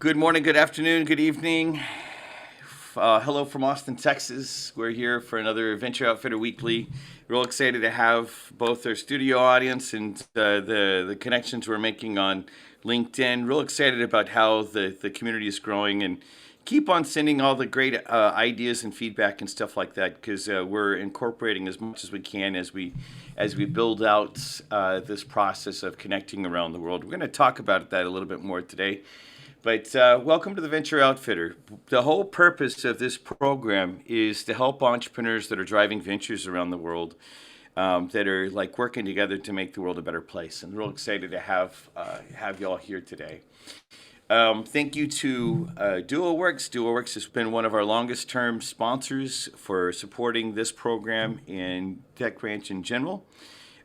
Good morning, good afternoon, good evening. Hello from Austin, Texas. We're here for another Venture Outfitter Weekly. Real excited to have both our studio audience and the connections we're making on LinkedIn. Real excited about how the community is growing, and keep on sending all the great ideas and feedback and stuff like that, because we're incorporating as much as we can as we build out this process of connecting around the world. We're going to talk about that a little bit more today. But welcome to the Venture Outfitter. The whole purpose of this program is to help entrepreneurs that are driving ventures around the world, that are like working together to make the world a better place. And real excited to have y'all here today. Thank you to DuoWorks. DuoWorks has been one of our longest term sponsors for supporting this program and TechRanch in general.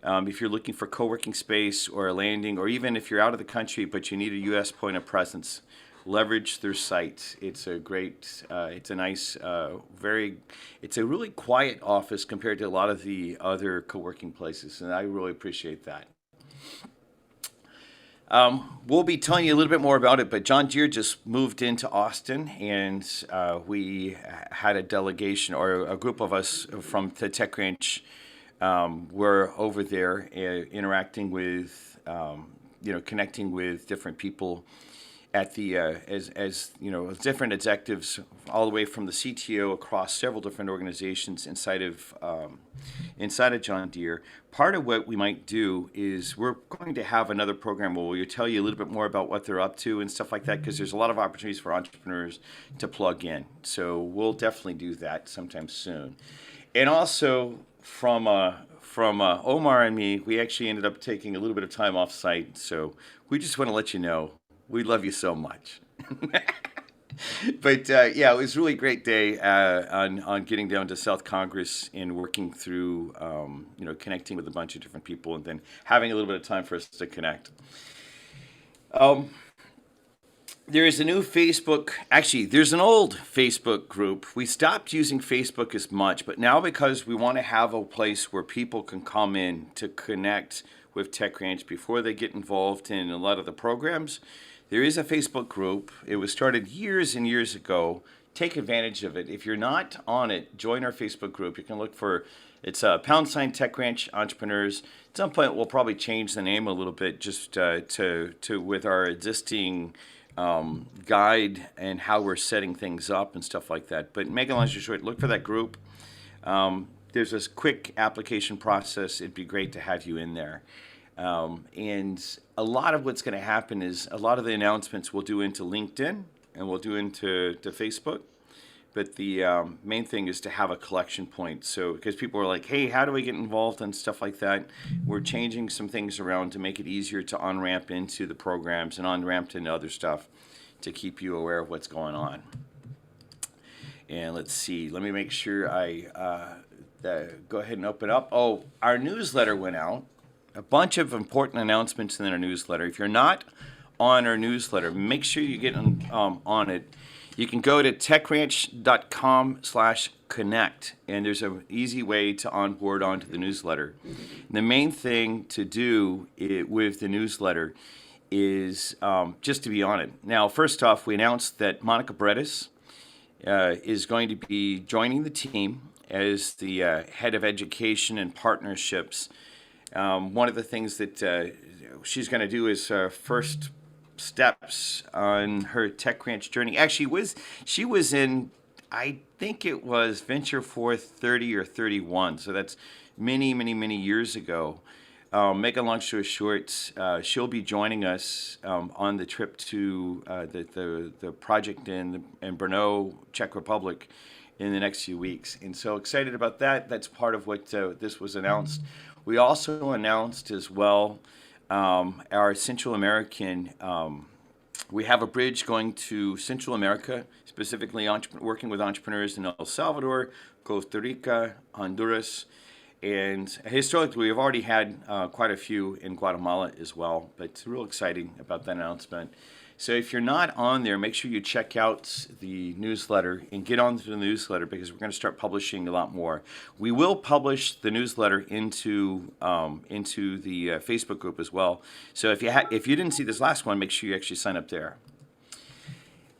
If you're looking for co-working space or a landing, or even if you're out of the country but you need a U.S. point of presence, leverage their site. It's a great, it's a nice, it's a really quiet office compared to a lot of the other co-working places, and I really appreciate that. We'll be telling you a little bit more about it, but John Deere just moved into Austin, and we had a delegation, or a group of us from the Tech Ranch. We're over there interacting with, connecting with different people at the, as different executives, all the way from the CTO across several different organizations inside of John Deere. Part of what we might do is we're going to have another program where we'll tell you a little bit more about what they're up to and stuff like that, because there's a lot of opportunities for entrepreneurs to plug in. So we'll definitely do that sometime soon. And also, from Omar and me, we actually ended up taking a little bit of time off site. So we just want to let you know we love you so much. But yeah, it was a really great day on getting down to South Congress and working through, connecting with a bunch of different people, and then having a little bit of time for us to connect. There is a new Facebook, actually, there's an old Facebook group. We stopped using Facebook as much, but now, because we want to have a place where people can come in to connect with Tech Ranch before they get involved in a lot of the programs, there is a Facebook group. It was started years and years ago. Take advantage of it. If you're not on it, join our Facebook group. You can look for, it's # Tech Ranch Entrepreneurs. At some point, we'll probably change the name a little bit, just to with our existing guide and how we're setting things up and stuff like that. But make a long story short, look for that group. There's this quick application process. It'd be great to have you in there. And a lot of what's going to happen is a lot of the announcements we'll do into LinkedIn and we'll do into Facebook. But the main thing is to have a collection point. So, because people are like, hey, how do we get involved and stuff like that? We're changing some things around to make it easier to on-ramp into the programs and on-ramp into other stuff to keep you aware of what's going on. And let's see, let me make sure I go ahead and open up. Oh, our newsletter went out. A bunch of important announcements in our newsletter. If you're not on our newsletter, make sure you get on it. You can go to techranch.com/connect, and there's an easy way to onboard onto the newsletter. The main thing to do with the newsletter is just to be on it. Now, first off, we announced that Monica Bredis is going to be joining the team as the head of education and partnerships. One of the things that she's going to do is first steps on her Tech Ranch journey. Actually, she was in, I think it was Venture 430 or 31, so that's many, many, many years ago. Make a long story short, she'll be joining us on the trip to the project in Brno, Czech Republic, in the next few weeks. And so excited about that. That's part of what this was announced. We also announced as well our Central American, we have a bridge going to Central America, specifically working with entrepreneurs in El Salvador, Costa Rica, Honduras, and historically we've already had quite a few in Guatemala as well, but it's real exciting about that announcement. So if you're not on there, make sure you check out the newsletter and get onto the newsletter, because we're going to start publishing a lot more. We will publish the newsletter into the Facebook group as well. So if you didn't see this last one, make sure you actually sign up there.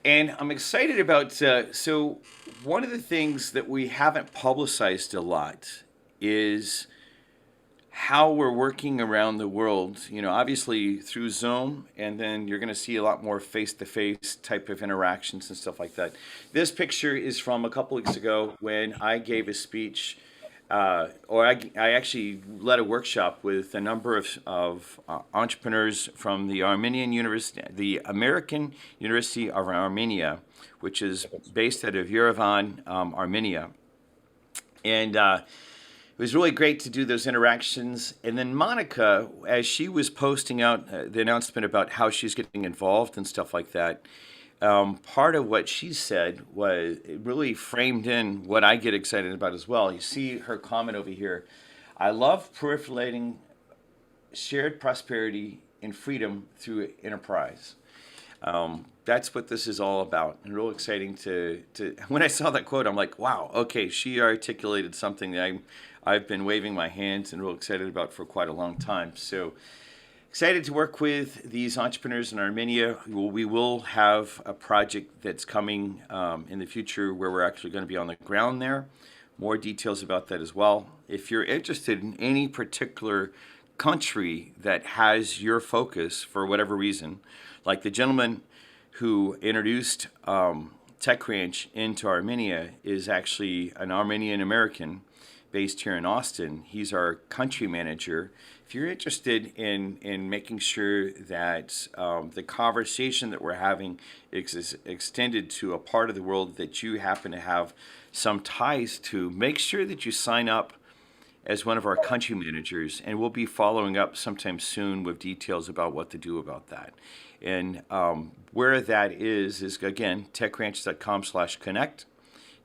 And I'm excited about, so one of the things that we haven't publicized a lot is how we're working around the world, obviously through Zoom, and then you're going to see a lot more face-to-face type of interactions and stuff like that. This picture is from a couple weeks ago when I gave a speech, or I actually led a workshop with a number of entrepreneurs from the Armenian University, the American University of Armenia, which is based out of Yerevan, Armenia. And it was really great to do those interactions. And then Monica, as she was posting out the announcement about how she's getting involved and stuff like that, part of what she said was it really framed in what I get excited about as well. You see her comment over here. I love proliferating shared prosperity and freedom through enterprise. That's what this is all about, and real exciting to when I saw that quote, I'm like, wow, okay, she articulated something that I've been waving my hands and real excited about for quite a long time. So excited to work with these entrepreneurs in Armenia. We will have a project that's coming in the future where we're actually going to be on the ground there. More details about that as well. If you're interested in any particular country that has your focus for whatever reason, like the gentleman who introduced TechRanch into Armenia is actually an Armenian American based here in Austin. He's our country manager. If you're interested in making sure that the conversation that we're having is extended to a part of the world that you happen to have some ties to, make sure that you sign up as one of our country managers, and we'll be following up sometime soon with details about what to do about that. And where that is again, techranch.com/connect.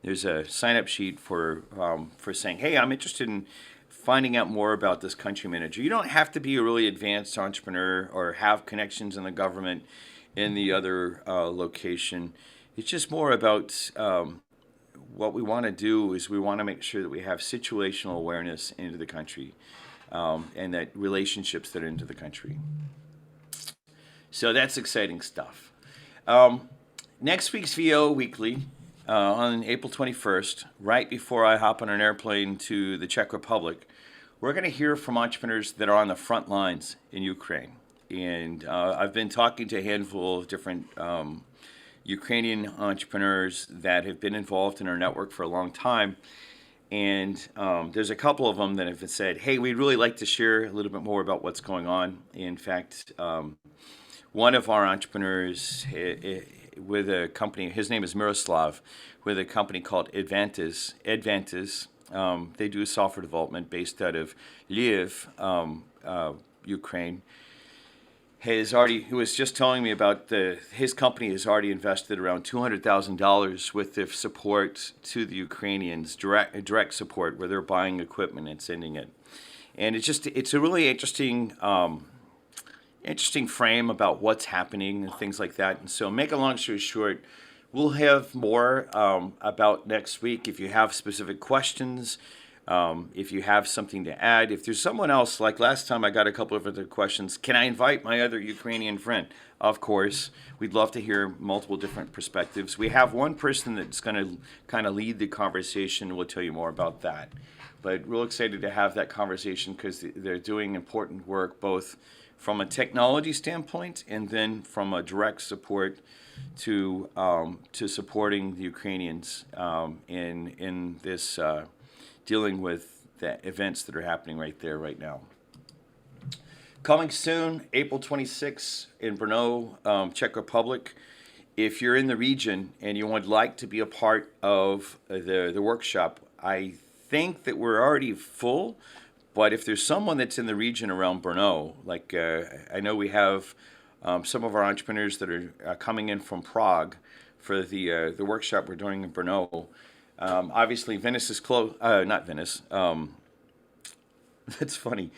There's a sign-up sheet for saying, hey, I'm interested in finding out more about this country manager. You don't have to be a really advanced entrepreneur or have connections in the government in the other location. It's just more about what we want to do is we want to make sure that we have situational awareness into the country and that relationships that are into the country. So that's exciting stuff. Next week's VO Weekly on April 21st, right before I hop on an airplane to the Czech Republic, we're going to hear from entrepreneurs that are on the front lines in Ukraine. And I've been talking to a handful of different Ukrainian entrepreneurs that have been involved in our network for a long time. And there's a couple of them that have said, hey, we'd really like to share a little bit more about what's going on. In fact, one of our entrepreneurs with a company, his name is Miroslav, with a company called Advantis. They do software development based out of Lviv, Ukraine. He was just telling me about his company has already invested around $200,000 with the support to the Ukrainians, direct support, where they're buying equipment and sending it. And it's a really interesting frame about what's happening and things like that. And so, make a long story short, we'll have more about next week. If you have specific questions, if you have something to add, if there's someone else, like last time I got a couple of other questions, can I invite my other Ukrainian friend? Of course. We'd love to hear multiple different perspectives. We have one person that's going to kind of lead the conversation. We'll tell you more about that. But real excited to have that conversation because they're doing important work both from a technology standpoint and then from a direct support to supporting the Ukrainians in this dealing with the events that are happening right there, right now. Coming soon, April 26th in Brno, Czech Republic. If you're in the region and you would like to be a part of the workshop, I think that we're already full, but if there's someone that's in the region around Brno, like I know we have some of our entrepreneurs that are coming in from Prague for the workshop we're doing in Brno. Obviously, Venice is close. Not Venice. That's funny.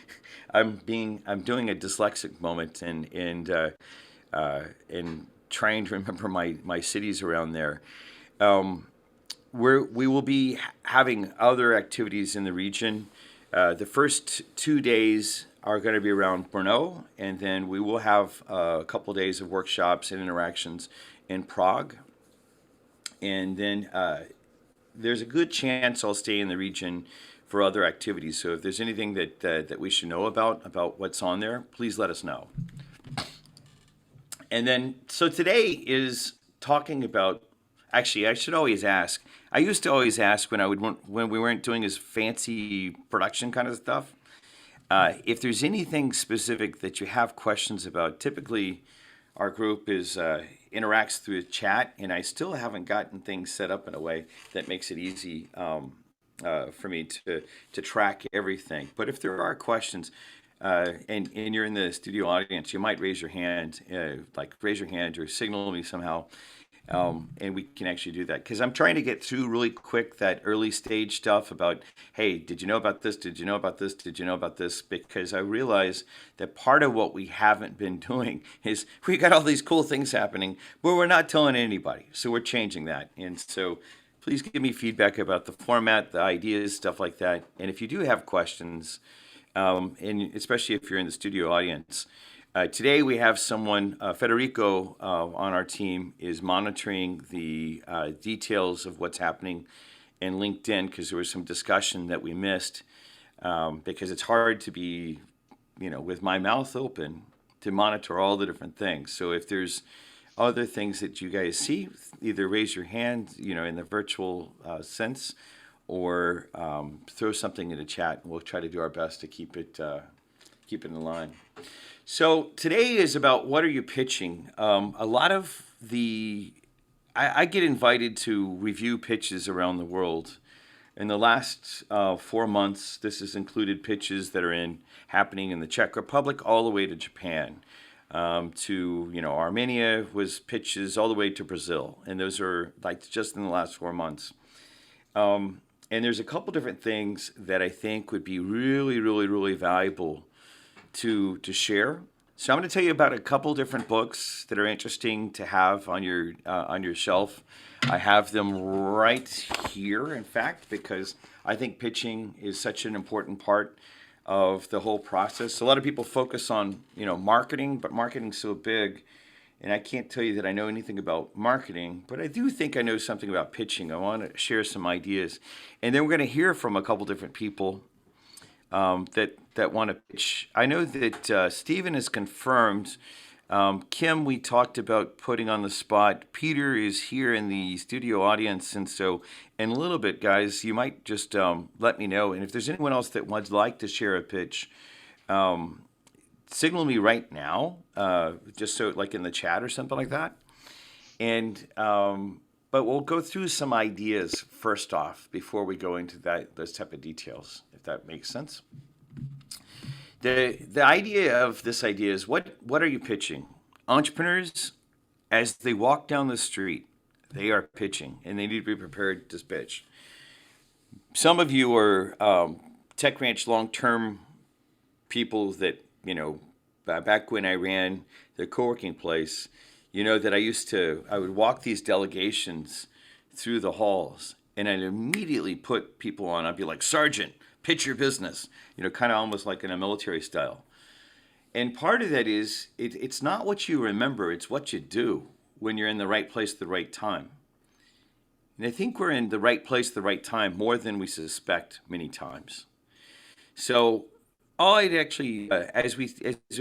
I'm doing a dyslexic moment and trying to remember my cities around there. We will be having other activities in the region. The first 2 days are going to be around Brno, and then we will have a couple days of workshops and interactions in Prague. and then there's a good chance I'll stay in the region for other activities. So if there's anything that we should know about what's on there, please let us know. And then, so today is talking about. Actually, I should always ask. I used to always ask when we weren't doing this fancy production kind of stuff. If there's anything specific that you have questions about, typically our group is interacts through a chat, and I still haven't gotten things set up in a way that makes it easy for me to track everything. But if there are questions, and you're in the studio audience, you might raise your hand, like raise your hand or signal me somehow, and we can actually do that. Because I'm trying to get through really quick that early stage stuff about, hey, did you know about this? Did you know about this? Did you know about this? Because I realize that part of what we haven't been doing is we got all these cool things happening, but we're not telling anybody. So we're changing that. And so please give me feedback about the format, the ideas, stuff like that. And if you do have questions, and especially if you're in the studio audience, today we have someone, Federico, on our team is monitoring the details of what's happening in LinkedIn because there was some discussion that we missed because it's hard to be, with my mouth open to monitor all the different things. So if there's other things that you guys see, either raise your hand, in the virtual sense, or throw something in the chat. We'll try to do our best to keep it in line. So today is about what are you pitching. A lot of I get invited to review pitches around the world. In the last 4 months, this has included pitches that are happening in the Czech Republic all the way to Japan. To Armenia was pitches all the way to Brazil, and those are like just in the last 4 months. And there's a couple different things that I think would be really, really, really valuable to share. So I'm going to tell you about a couple different books that are interesting to have on your shelf. I have them right here, in fact, because I think pitching is such an important part of the whole process. A lot of people focus on marketing, but marketing's so big, and I can't tell you that I know anything about marketing, but I do think I know something about pitching. I want to share some ideas, and then we're going to hear from a couple different people that want to pitch. I know that Stephen is confirmed. Kim, we talked about putting on the spot. Peter is here in the studio audience, and so in a little bit, guys, you might just let me know. And if there's anyone else that would like to share a pitch, signal me right now, just so like in the chat or something like that. And but we'll go through some ideas first off before we go into those type of details, if that makes sense. The idea of this idea is what are you pitching? Entrepreneurs, as they walk down the street, they are pitching, and they need to be prepared to pitch. Some of you are Tech Ranch long-term people that, back when I ran the co-working place, that I would walk these delegations through the halls, and I'd immediately put people on. I'd be like, Sergeant, pitch your business, kind of almost like in a military style. And part of that is, it's not what you remember, it's what you do when you're in the right place at the right time. And I think we're in the right place at the right time more than we suspect many times. So all I'd actually, as we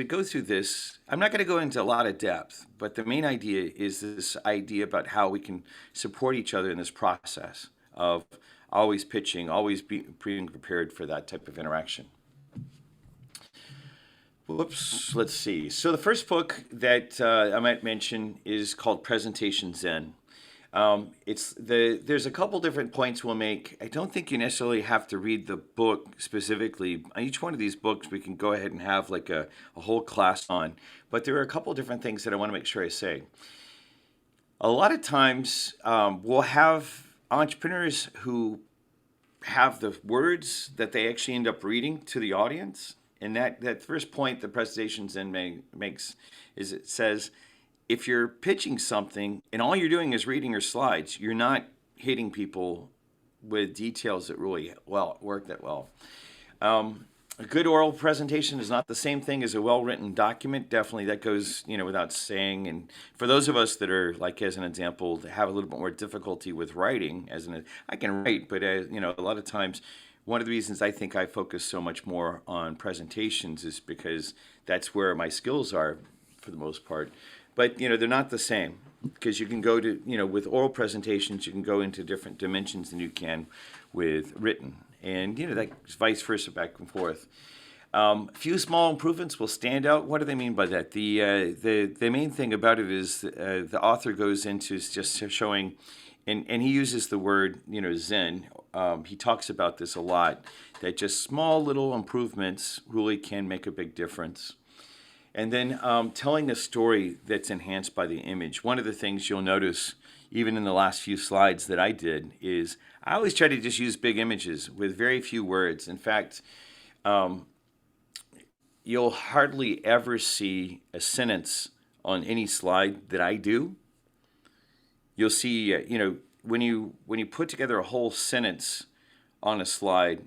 go through this, I'm not going to go into a lot of depth, but the main idea is this idea about how we can support each other in this process of always pitching, always being prepared for that type of interaction. Whoops, let's see. So the first book that I might mention is called Presentation Zen. There's a couple different points we'll make. I don't think you necessarily have to read the book specifically. On each one of these books, we can go ahead and have like a whole class on. But there are a couple different things that I want to make sure I say. A lot of times, we'll have entrepreneurs who have the words that they actually end up reading to the audience. And that first point the Presentation Zen makes is it says, if you're pitching something and all you're doing is reading your slides, you're not hitting people with details that really work that well. A good oral presentation is not the same thing as a well-written document. Definitely, that goes, without saying. And for those of us that are, like, as an example, that have a little bit more difficulty with writing, I can write, but a lot of times, one of the reasons I think I focus so much more on presentations is because that's where my skills are, for the most part. But they're not the same because you can go to, with oral presentations, you can go into different dimensions than you can with written, and that's vice versa, back and forth. A few small improvements will stand out. What do they mean by that? The main thing about it is the author goes into just showing, and he uses the word Zen. He talks about this a lot, that just small little improvements really can make a big difference. And then telling a story that's enhanced by the image. One of the things you'll notice, even in the last few slides that I did, is I always try to just use big images with very few words. In fact, you'll hardly ever see a sentence on any slide that I do. You'll see, when you put together a whole sentence on a slide,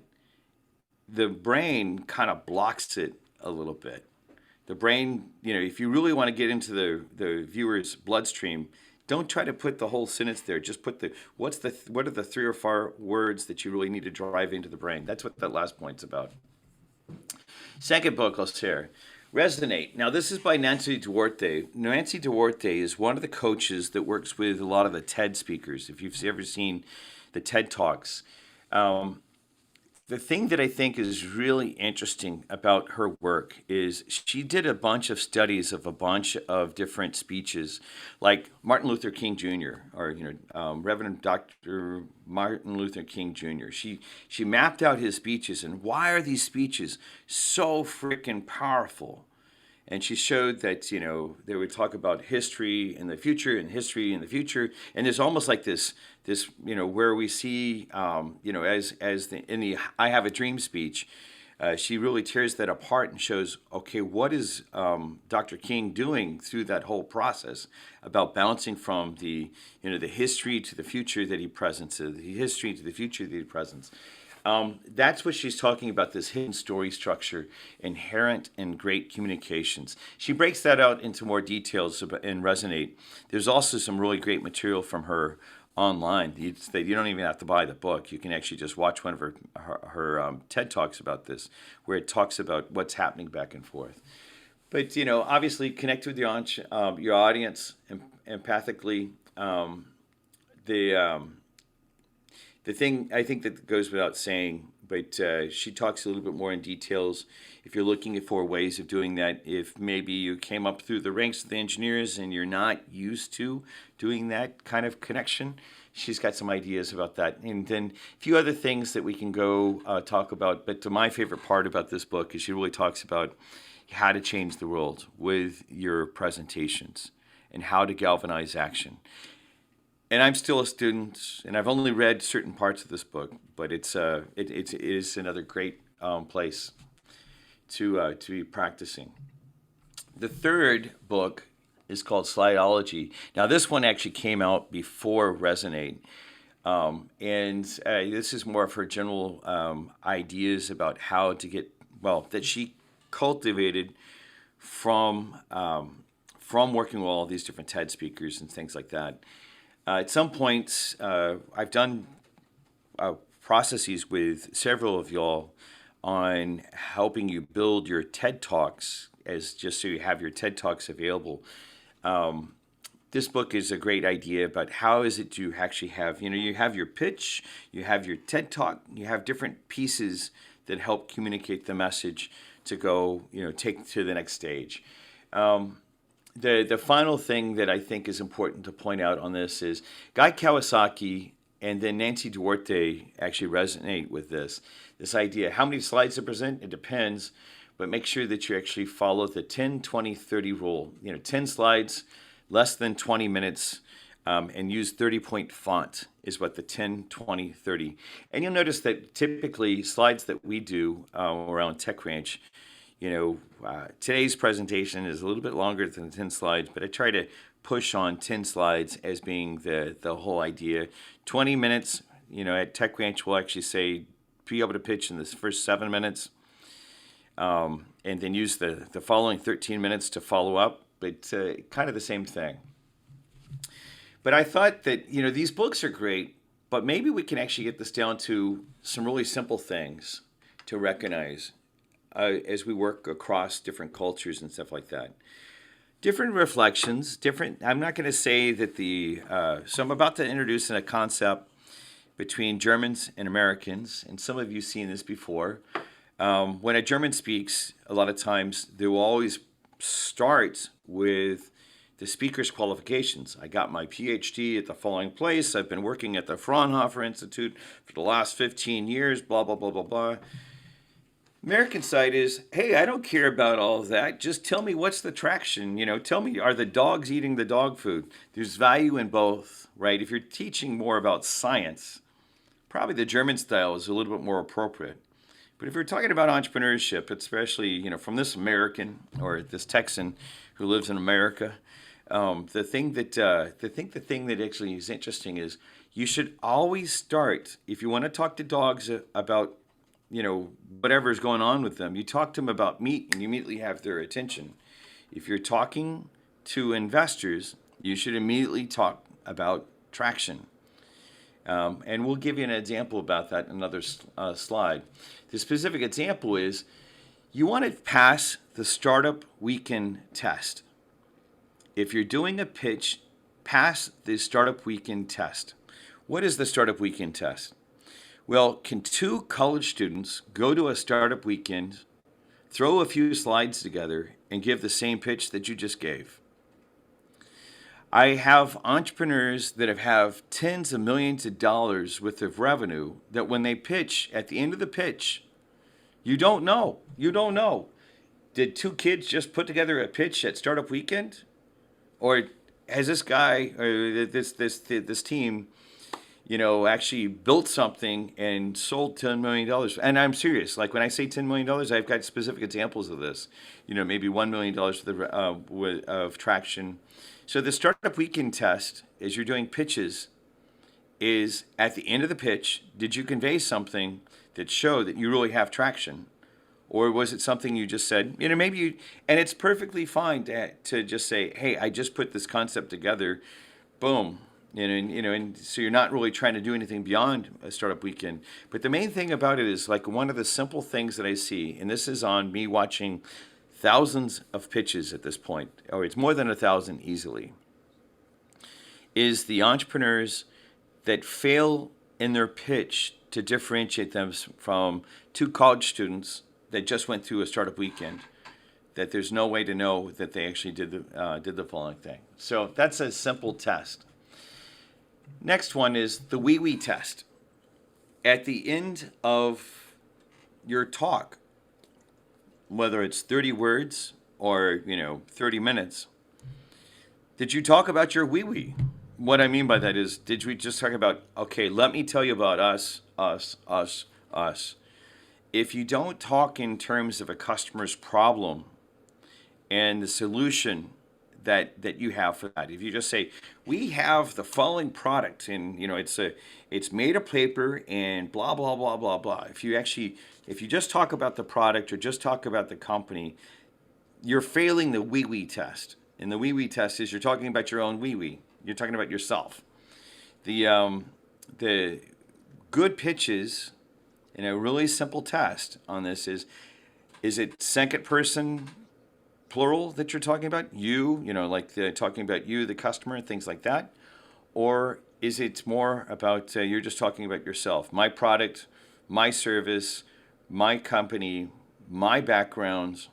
the brain kind of blocks it a little bit. The brain, if you really want to get into the viewer's bloodstream, don't try to put the whole sentence there. Just put what are the 3 or 4 words that you really need to drive into the brain. That's what that last point's about. Second book I'll share, Resonate. Now, this is by Nancy Duarte. Nancy Duarte is one of the coaches that works with a lot of the TED speakers. If you've ever seen the TED Talks, the thing that I think is really interesting about her work is she did a bunch of studies of a bunch of different speeches, like Martin Luther King Jr. or Reverend Dr. Martin Luther King Jr. She mapped out his speeches and why are these speeches so freaking powerful. And she showed that, they would talk about history in the future and history in the future. And there's almost like this, where we see, in the I Have a Dream speech, she really tears that apart and shows, okay, what is Dr. King doing through that whole process about bouncing from the history to the future that he presents, the history to the future that he presents. That's what she's talking about, this hidden story structure inherent in great communications. She breaks that out into more details in Resonate. There's also some really great material from her online. You don't even have to buy the book. You can actually just watch one of her TED Talks about this, where it talks about what's happening back and forth. But, obviously connect with your audience empathically. The thing I think that goes without saying, but she talks a little bit more in details. If you're looking for ways of doing that, if maybe you came up through the ranks of the engineers and you're not used to doing that kind of connection, she's got some ideas about that. And then a few other things that we can go talk about. But my favorite part about this book is she really talks about how to change the world with your presentations and how to galvanize action. And I'm still a student, and I've only read certain parts of this book, but it is another great place to be practicing. The third book is called Slideology. Now, this one actually came out before Resonate, and this is more of her general ideas about how to get, that she cultivated from working with all these different TED speakers and things like that. At some points, I've done processes with several of y'all on helping you build your TED Talks, as just so you have your TED Talks available. This book is a great idea about how is it you actually have, you have your pitch, you have your TED Talk, you have different pieces that help communicate the message to go, take to the next stage. The final thing that I think is important to point out on this is Guy Kawasaki and then Nancy Duarte actually resonate with this idea. How many slides to present? It depends, but make sure that you actually follow the 10, 20, 30 rule. 10 slides, less than 20 minutes, and use 30-point font is what the 10, 20, 30. And you'll notice that typically slides that we do around Tech Ranch, today's presentation is a little bit longer than 10 slides, but I try to push on 10 slides as being the whole idea. 20 minutes, at Tech Ranch, we'll actually say be able to pitch in the first 7 minutes. and then use the following 13 minutes to follow up, but kind of the same thing. But I thought that, these books are great, but maybe we can actually get this down to some really simple things to recognize as we work across different cultures and stuff like that. Different reflections, I'm not going to say that so I'm about to introduce a concept between Germans and Americans, and some of you have seen this before. When a German speaks, a lot of times they will always start with the speaker's qualifications. I got my PhD at the following place. I've been working at the Fraunhofer Institute for the last 15 years, blah, blah, blah, blah, blah. American side is, hey, I don't care about all of that. Just tell me what's the traction. Tell me, are the dogs eating the dog food? There's value in both, right? If you're teaching more about science, probably the German style is a little bit more appropriate. But if you're talking about entrepreneurship, especially, from this American or this Texan who lives in America, the thing that actually is interesting is you should always start, if you want to talk to dogs about whatever is going on with them, you talk to them about meat and you immediately have their attention. If you're talking to investors, you should immediately talk about traction. And we'll give you an example about that in another slide. The specific example is you want to pass the startup weekend test. If you're doing a pitch, pass the startup weekend test. What is the startup weekend test? Well, can two college students go to a startup weekend, throw a few slides together, and give the same pitch that you just gave? I have entrepreneurs that have tens of millions of dollars worth of revenue that when they pitch, at the end of the pitch, you don't know. You don't know. Did two kids just put together a pitch at startup weekend? Or has this guy or this team actually built something and sold $10 million. And I'm serious. Like when I say $10 million, I've got specific examples of this. Maybe $1 million of traction. So the startup weekend test, as you're doing pitches, is at the end of the pitch, did you convey something that showed that you really have traction? Or was it something you just said, maybe you, and it's perfectly fine to just say, hey, I just put this concept together, boom. And so you're not really trying to do anything beyond a startup weekend. But the main thing about it is like one of the simple things that I see, and this is on me watching thousands of pitches at this point, or it's more than 1,000 easily, is the entrepreneurs that fail in their pitch to differentiate them from two college students that just went through a startup weekend, that there's no way to know that they actually did the following thing. So that's a simple test. Next one is the wee test. At the end of your talk, whether it's 30 words or 30 minutes, did you talk about your wee? What I mean by that is, did we just talk about, okay, let me tell you about us? If you don't talk in terms of a customer's problem and the solution that you have for that, if you just say, we have the following product and it's made of paper and blah blah blah blah blah. If you just talk about the product or just talk about the company, you're failing the wee test. And the wee test is you're talking about your own wee. You're talking about yourself. The good pitches, and a really simple test on this is it second person plural that you're talking about? Talking about you, the customer, and things like that? Or is it more about you're just talking about yourself? My product, my service, my company, my backgrounds.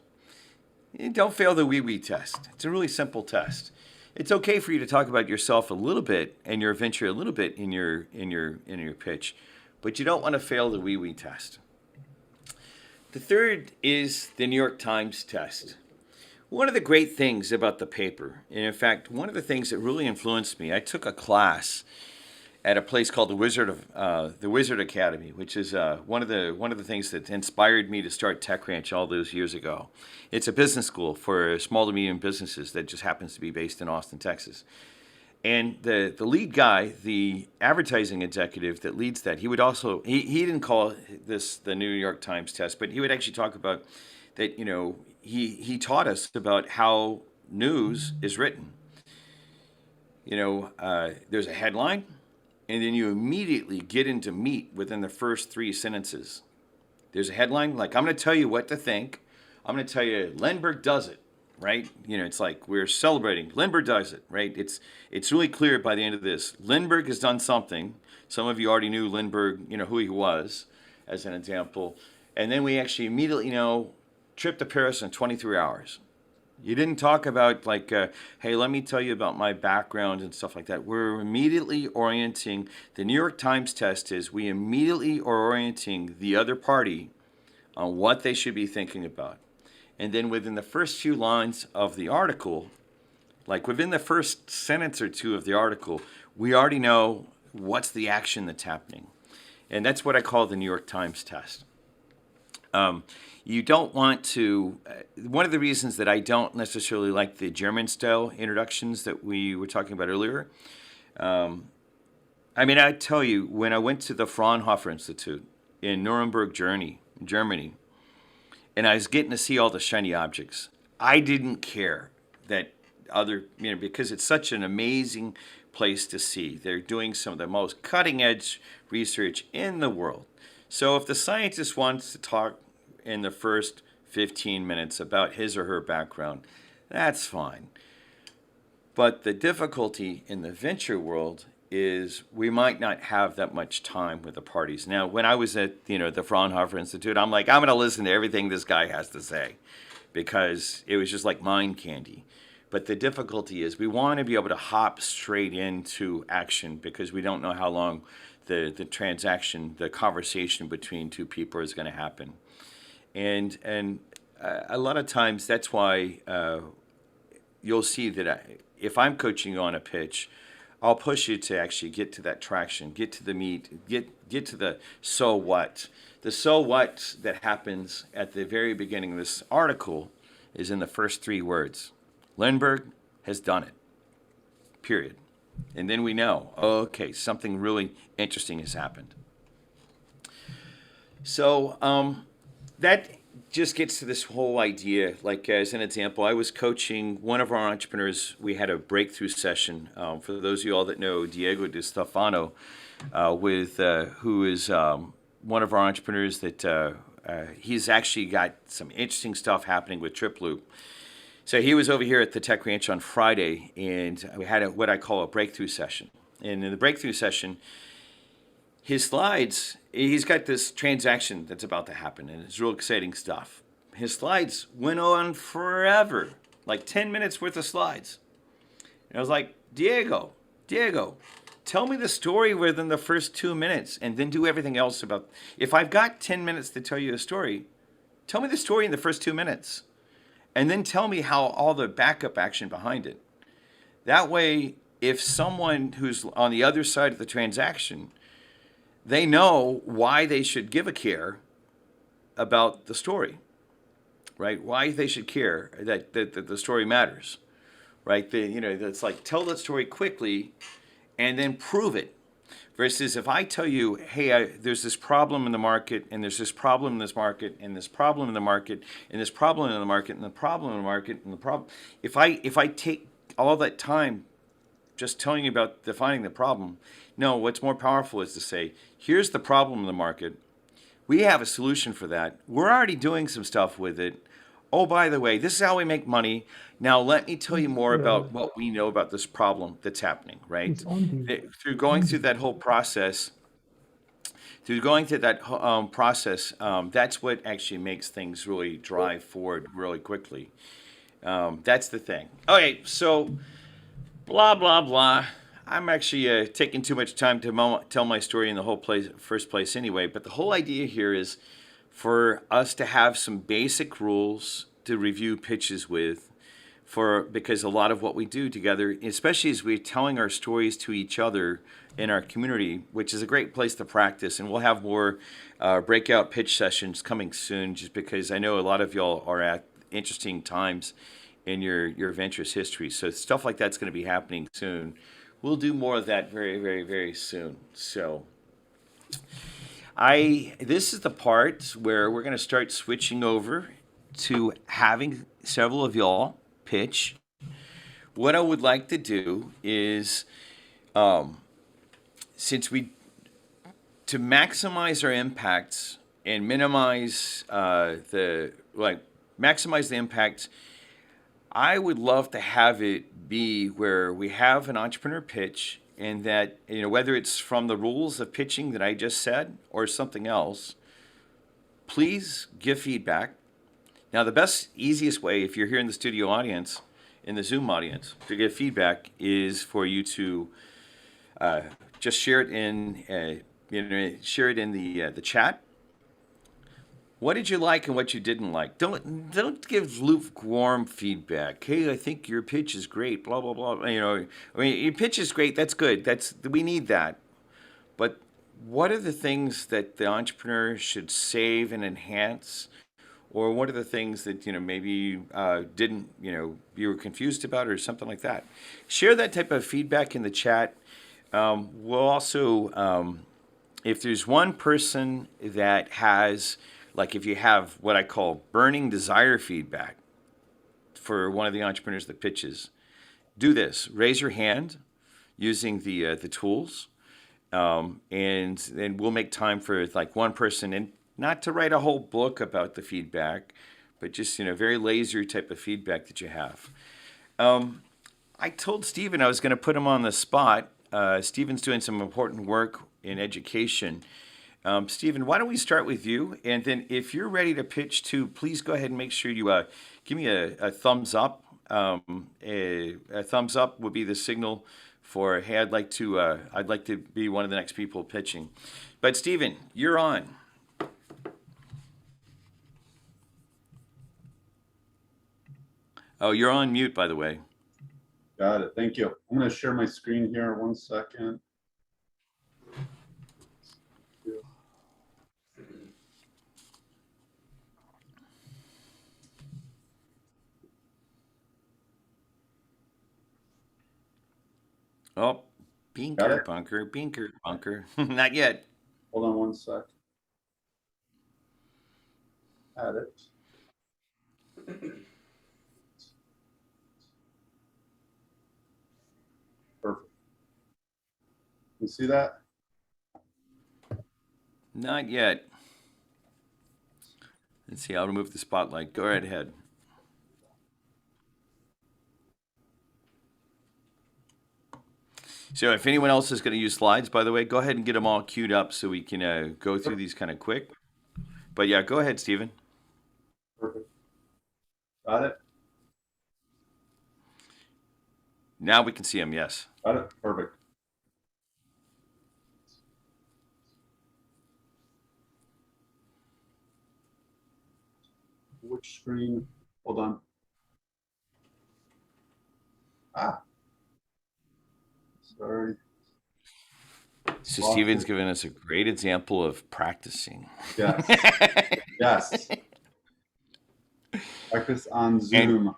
Don't fail the wee test. It's a really simple test. It's okay for you to talk about yourself a little bit and your venture a little bit in your pitch, but you don't want to fail the wee test. The third is the New York Times test. One of the great things about the paper, and in fact, one of the things that really influenced me, I took a class at a place called the Wizard Academy, which is one of the things that inspired me to start Tech Ranch all those years ago. It's a business school for small to medium businesses that just happens to be based in Austin, Texas. And the lead guy, the advertising executive that leads that, he would also, he didn't call this the New York Times test, but he would actually talk about that he taught us about how news is written. There's a headline, and then you immediately get into meat within the first three sentences. There's a headline, like, I'm going to tell you what to think. I'm going to tell you Lindbergh does it, right? It's like we're celebrating. Lindbergh does it, right? It's really clear by the end of this. Lindbergh has done something. Some of you already knew Lindbergh, who he was, as an example. And then we actually immediately trip to Paris in 23 hours. You didn't talk about like, hey, let me tell you about my background and stuff like that. We're immediately orienting. The New York Times test is we immediately are orienting the other party on what they should be thinking about. And then within the first few lines of the article, like within the first sentence or two of the article, we already know what's the action that's happening. And that's what I call the New York Times test. You don't want to, one of the reasons that I don't necessarily like the German style introductions that we were talking about earlier. I tell you, when I went to the Fraunhofer Institute in Nuremberg, Germany, and I was getting to see all the shiny objects, I didn't care that because it's such an amazing place to see. They're doing some of the most cutting edge research in the world. So if the scientist wants to talk in the first 15 minutes about his or her background, that's fine. But the difficulty in the venture world is we might not have that much time with the parties. Now, when I was at the Fraunhofer Institute, I'm like, I'm going to listen to everything this guy has to say because it was just like mind candy. But the difficulty is we want to be able to hop straight into action because we don't know how long the transaction, the conversation between two people is going to happen. And a lot of times that's why you'll see that if I'm coaching you on a pitch, I'll push you to actually get to that traction, get to the meat, get to the so what. The so what that happens at the very beginning of this article is in the first three words. Lindbergh has done it, period. And then we know, okay, something really interesting has happened. So that just gets to this whole idea. Like as an example, I was coaching one of our entrepreneurs. We had a breakthrough session. For those of you all that know Diego De Stefano, who is one of our entrepreneurs that he's actually got some interesting stuff happening with TripLoop. So he was over here at the Tech Ranch on Friday, and we had what I call a breakthrough session. And in the breakthrough session, his slides, he's got this transaction that's about to happen, and it's real exciting stuff. His slides went on forever, like 10 minutes worth of slides. And I was like, Diego, tell me the story within the first 2 minutes, and then do everything else about. If I've got 10 minutes to tell you a story, tell me the story in the first 2 minutes. And then tell me how all the backup action behind it. That way, if someone who's on the other side of the transaction, they know why they should give a care about the story, right? Why they should care that the story matters, right? It's like tell that story quickly and then prove it. Versus if I tell you, hey, there's this problem in the market, and there's this problem in this market, and this problem in the market, and this problem in the market, and the problem in the market, and the problem. If I take all that time just telling you about defining the problem, no, what's more powerful is to say, here's the problem in the market. We have a solution for that. We're already doing some stuff with it. Oh, by the way, this is how we make money. Now, let me tell you more about what we know about this problem that's happening, right? Through going through that whole process, that's what actually makes things really drive forward really quickly. That's the thing. Okay, so blah, blah, blah. I'm actually taking too much time to tell my story in the first place anyway, but the whole idea here is for us to have some basic rules to review pitches with, because a lot of what we do together, especially as we're telling our stories to each other in our community, which is a great place to practice, and we'll have more breakout pitch sessions coming soon, just because I know a lot of y'all are at interesting times in your venture's history. So stuff like that's going to be happening soon. We'll do more of that very, very, very soon. So this is the part where we're going to start switching over to having several of y'all pitch. What I would like to do is, since we to maximize our impacts and minimize maximize the impact, I would love to have it be where we have an entrepreneur pitch, and that, whether it's from the rules of pitching that I just said or something else, please give feedback. Now, the best, easiest way, if you're here in the studio audience, in the Zoom audience, to give feedback is for you to just share it in, share it in the chat. What did you like and what you didn't like? Don't give lukewarm feedback. Hey, I think your pitch is great. Blah blah blah. Your pitch is great. That's good. We need that. But what are the things that the entrepreneur should save and enhance, or what are the things that maybe didn't you were confused about or something like that? Share that type of feedback in the chat. We'll also, if there's one person that has, like, if you have what I call burning desire feedback for one of the entrepreneurs that pitches, do this. Raise your hand using the tools, and then we'll make time for like one person, and not to write a whole book about the feedback, but just very laser type of feedback that you have. I told Stephen I was going to put him on the spot. Stephen's doing some important work in education. Stephen, why don't we start with you? And then if you're ready to pitch too, please go ahead and make sure you give me a thumbs up. A thumbs up would be the signal for, hey, I'd like to be one of the next people pitching. But Stephen, you're on. Oh, you're on mute, by the way. Got it. Thank you. I'm going to share my screen here. 1 second. Oh, Binker, bunker. Not yet. Hold on 1 sec. Add it. Perfect. You see that? Not yet. Let's see, I'll remove the spotlight. Go right ahead. So if anyone else is going to use slides, by the way, go ahead and get them all queued up so we can go through these kind of quick. But yeah, go ahead, Stephen. Perfect. Got it? Now we can see them, yes. Got it? Perfect. Which screen? Hold on. Sorry. So Stephen's given us a great example of practicing. Yes. Yes. Practice on Zoom.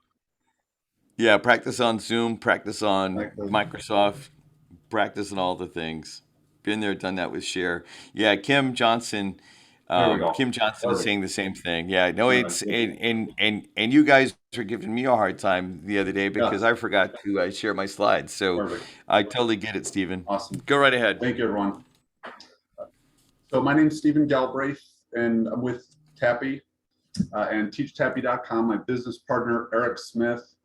Yeah, practice on Zoom, practice on Microsoft, practice on all the things. Been there, done that with Share. Yeah, Kim Johnson. Kim Johnson is saying the same thing. Yeah, no, it's and you guys are giving me a hard time the other day because I forgot to share my slides. So perfect. I totally get it, Stephen. Awesome. Go right ahead. Thank you, everyone. So my name is Stephen Galbraith, and I'm with Tappy and TeachTappy.com. My business partner, Eric Smith,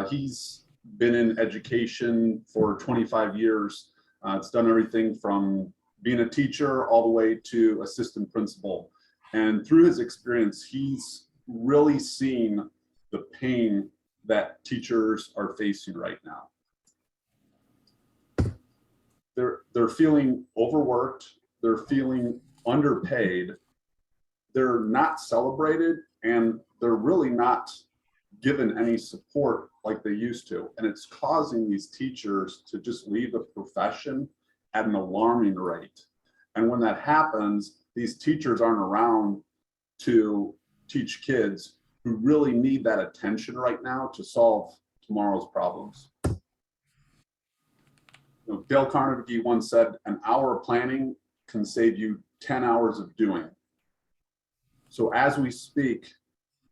he's been in education for 25 years. It's done everything from being a teacher all the way to assistant principal. And through his experience, he's really seen the pain that teachers are facing right now. They're feeling overworked, they're feeling underpaid, they're not celebrated, and they're really not given any support like they used to. And it's causing these teachers to just leave the profession at an alarming rate. And when that happens, these teachers aren't around to teach kids who really need that attention right now to solve tomorrow's problems. Dale Carnegie once said, an hour of planning can save you 10 hours of doing. So as we speak,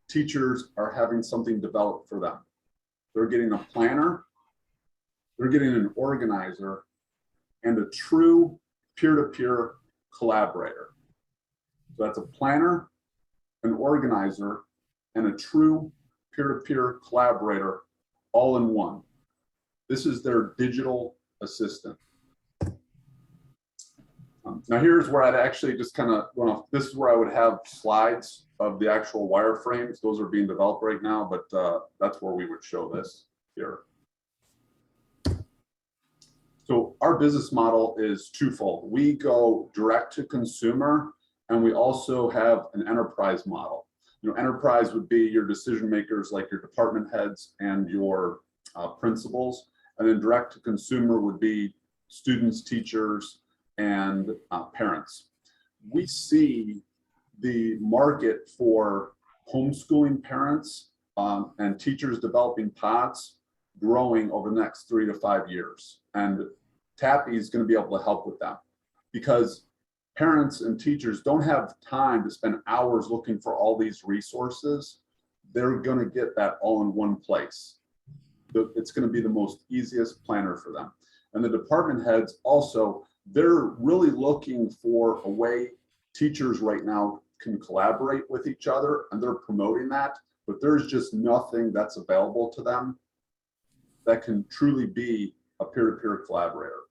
teachers are having something developed for them. They're getting a planner, they're getting an organizer, and a true peer-to-peer collaborator. So that's a planner, an organizer, and a true peer-to-peer collaborator all in one. This is their digital assistant. Now here's where I'd actually just kind of this is where I would have slides of the actual wireframes. Those are being developed right now, but that's where we would show this here. So our business model is twofold. We go direct to consumer, and we also have an enterprise model. Enterprise would be your decision makers, like your department heads and your principals, and then direct to consumer would be students, teachers, and parents. We see the market for homeschooling parents and teachers developing pods growing over the next 3 to 5 years. And TAPI is going to be able to help with that, because parents and teachers don't have time to spend hours looking for all these resources. They're going to get that all in one place. It's going to be the most easiest planner for them. And the department heads also, they're really looking for a way teachers right now can collaborate with each other, and they're promoting that, but there's just nothing that's available to them that can truly be a peer-to-peer collaborator.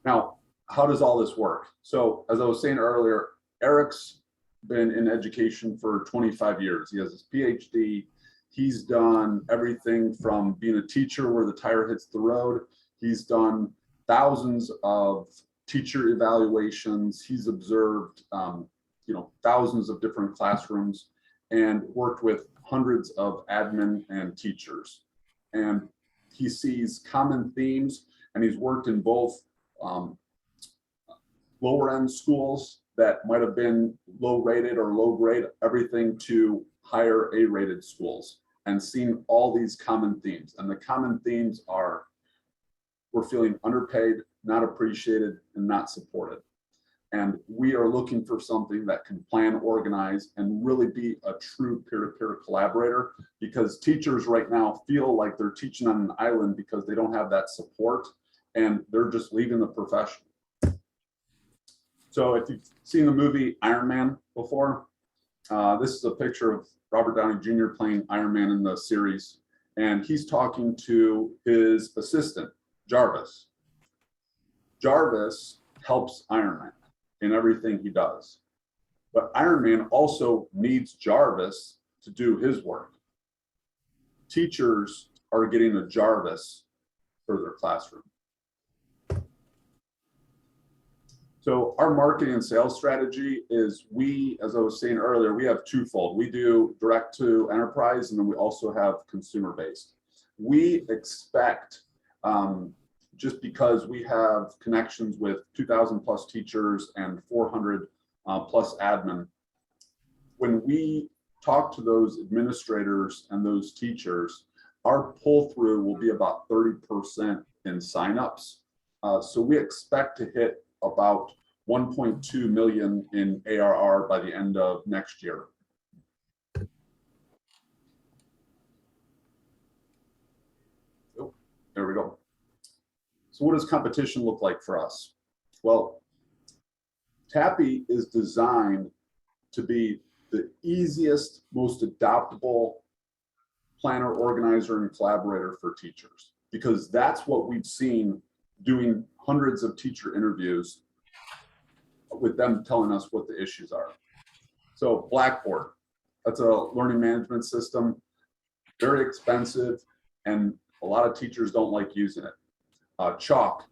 Now, how does all this work? So as I was saying earlier, Eric's been in education for 25 years. He has his PhD. He's done everything from being a teacher where the tire hits the road. He's done thousands of teacher evaluations. He's observed, thousands of different classrooms and worked with hundreds of admin and teachers. And he sees common themes, and he's worked in both lower end schools that might have been low rated or low grade, everything to higher A-rated schools, and seen all these common themes. And the common themes are, we're feeling underpaid, not appreciated, and not supported. And we are looking for something that can plan, organize, and really be a true peer-to-peer collaborator, because teachers right now feel like they're teaching on an island because they don't have that support, and they're just leaving the profession. So if you've seen the movie Iron Man before, this is a picture of Robert Downey Jr. playing Iron Man in the series, and he's talking to his assistant, Jarvis. Jarvis helps Iron Man in everything he does, but Iron Man also needs Jarvis to do his work. Teachers are getting a Jarvis for their classroom. So our marketing and sales strategy is, as I was saying earlier, we have twofold. We do direct to enterprise, and then we also have consumer based. We expect, just because we have connections with 2,000 plus teachers and 400 plus admin, when we talk to those administrators and those teachers, our pull through will be about 30% in signups. So we expect to hit about 1.2 million in ARR by the end of next year. Oh, there we go. So what does competition look like for us? Well, TAPI is designed to be the easiest, most adoptable planner, organizer, and collaborator for teachers, because that's what we've seen doing hundreds of teacher interviews with them telling us what the issues are. So Blackboard, that's a learning management system, very expensive, and a lot of teachers don't like using it. Chalk,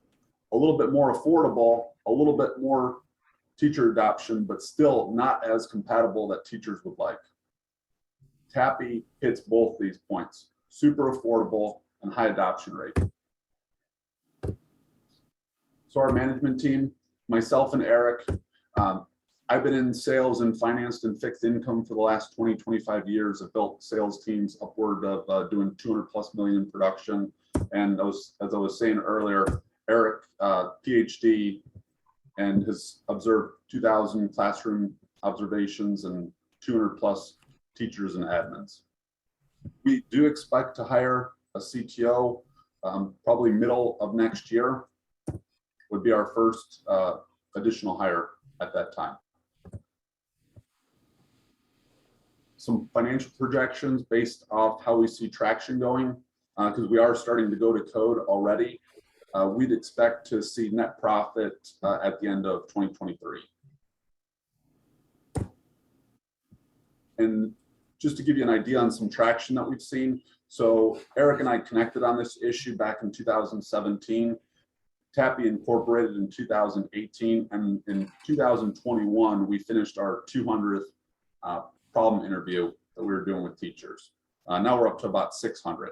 a little bit more affordable, a little bit more teacher adoption, but still not as compatible that teachers would like. TAPI hits both these points, super affordable and high adoption rate. So our management team, myself and Eric, I've been in sales and financed and fixed income for the last 20, 25 years. I've built sales teams upward of doing 200 plus million in production. And as I was saying earlier, Eric, PhD, and has observed 2,000 classroom observations and 200 plus teachers and admins. We do expect to hire a CTO probably middle of next year would be our first additional hire at that time. Some financial projections based off how we see traction going, because we are starting to go to code already. We'd expect to see net profit at the end of 2023. And just to give you an idea on some traction that we've seen. So Eric and I connected on this issue back in 2017. TAPI incorporated in 2018, and in 2021, we finished our 200th problem interview that we were doing with teachers. Now we're up to about 600.